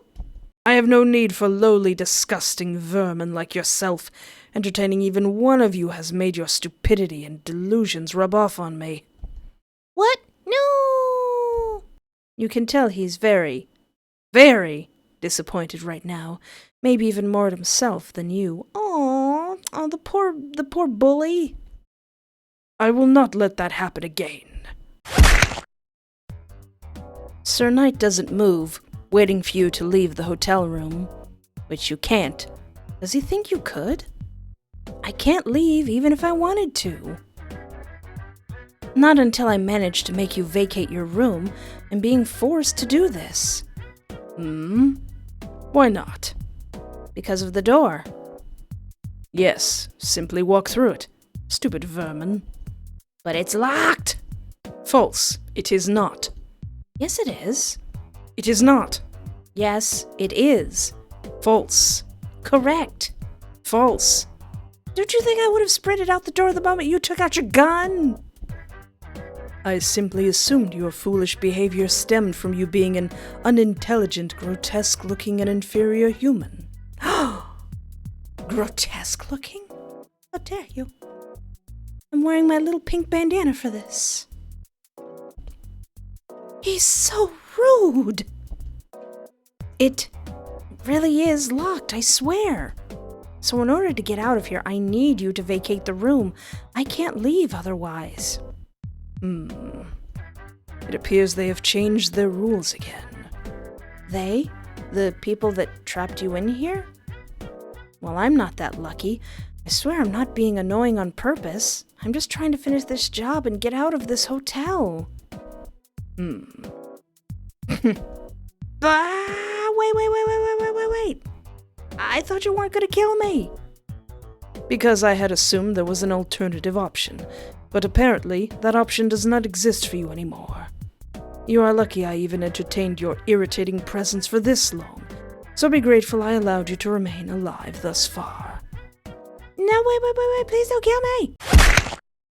I have no need for lowly, disgusting vermin like yourself. Entertaining even one of you has made your stupidity and delusions rub off on me. What? No! You can tell he's very, very disappointed right now. Maybe even more at himself than you. Oh, the poor bully. I will not let that happen again. Sir Knight doesn't move, waiting for you to leave the hotel room. Which you can't. Does he think you could? I can't leave even if I wanted to. Not until I manage to make you vacate your room and being forced to do this. Why not? Because of the door. Yes, simply walk through it. Stupid vermin. But it's locked! False. It is not. Yes, it is. It is not. Yes, it is. False. Correct. False. Don't you think I would have sprinted out the door the moment you took out your gun? I simply assumed your foolish behavior stemmed from you being an unintelligent, grotesque-looking and inferior human. Grotesque-looking? How dare you? I'm wearing my little pink bandana for this. He's so rude! It really is locked, I swear. So in order to get out of here, I need you to vacate the room. I can't leave otherwise. It appears they have changed their rules again. They? The people that trapped you in here? Well, I'm not that lucky. I swear I'm not being annoying on purpose. I'm just trying to finish this job and get out of this hotel. Wait. I thought you weren't gonna kill me. Because I had assumed there was an alternative option. But apparently, that option does not exist for you anymore. You are lucky I even entertained your irritating presence for this long. So be grateful I allowed you to remain alive thus far. No, wait, please don't kill me!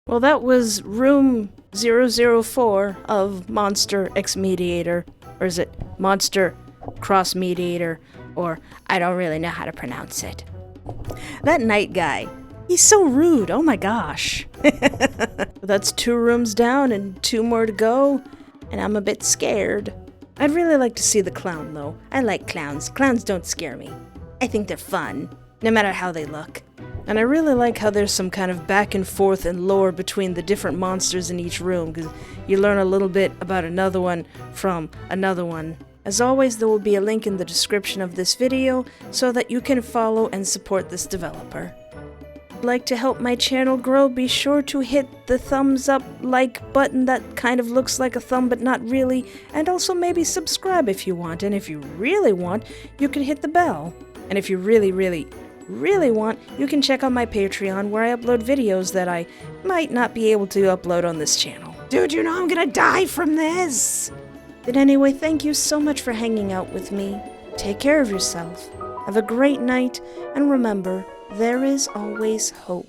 Well, that was room 004 of Monster X Mediator. Or is it Monster Cross Mediator? Or I don't really know how to pronounce it. That night guy. He's so rude, oh my gosh. That's 2 rooms down and 2 more to go, and I'm a bit scared. I'd really like to see the clown, though. I like clowns. Clowns don't scare me. I think they're fun, no matter how they look. And I really like how there's some kind of back and forth and lore between the different monsters in each room, because you learn a little bit about another one from another one. As always, there will be a link in the description of this video so that you can follow and support this developer. Like to help my channel grow, be sure to hit the thumbs up like button that kind of looks like a thumb but not really, and also maybe subscribe if you want, and if you really want, you can hit the bell. And if you really want, you can check out my Patreon where I upload videos that I might not be able to upload on this channel. Dude, you know I'm gonna die from this! But anyway, thank you so much for hanging out with me. Take care of yourself. Have a great night, and remember, there is always hope.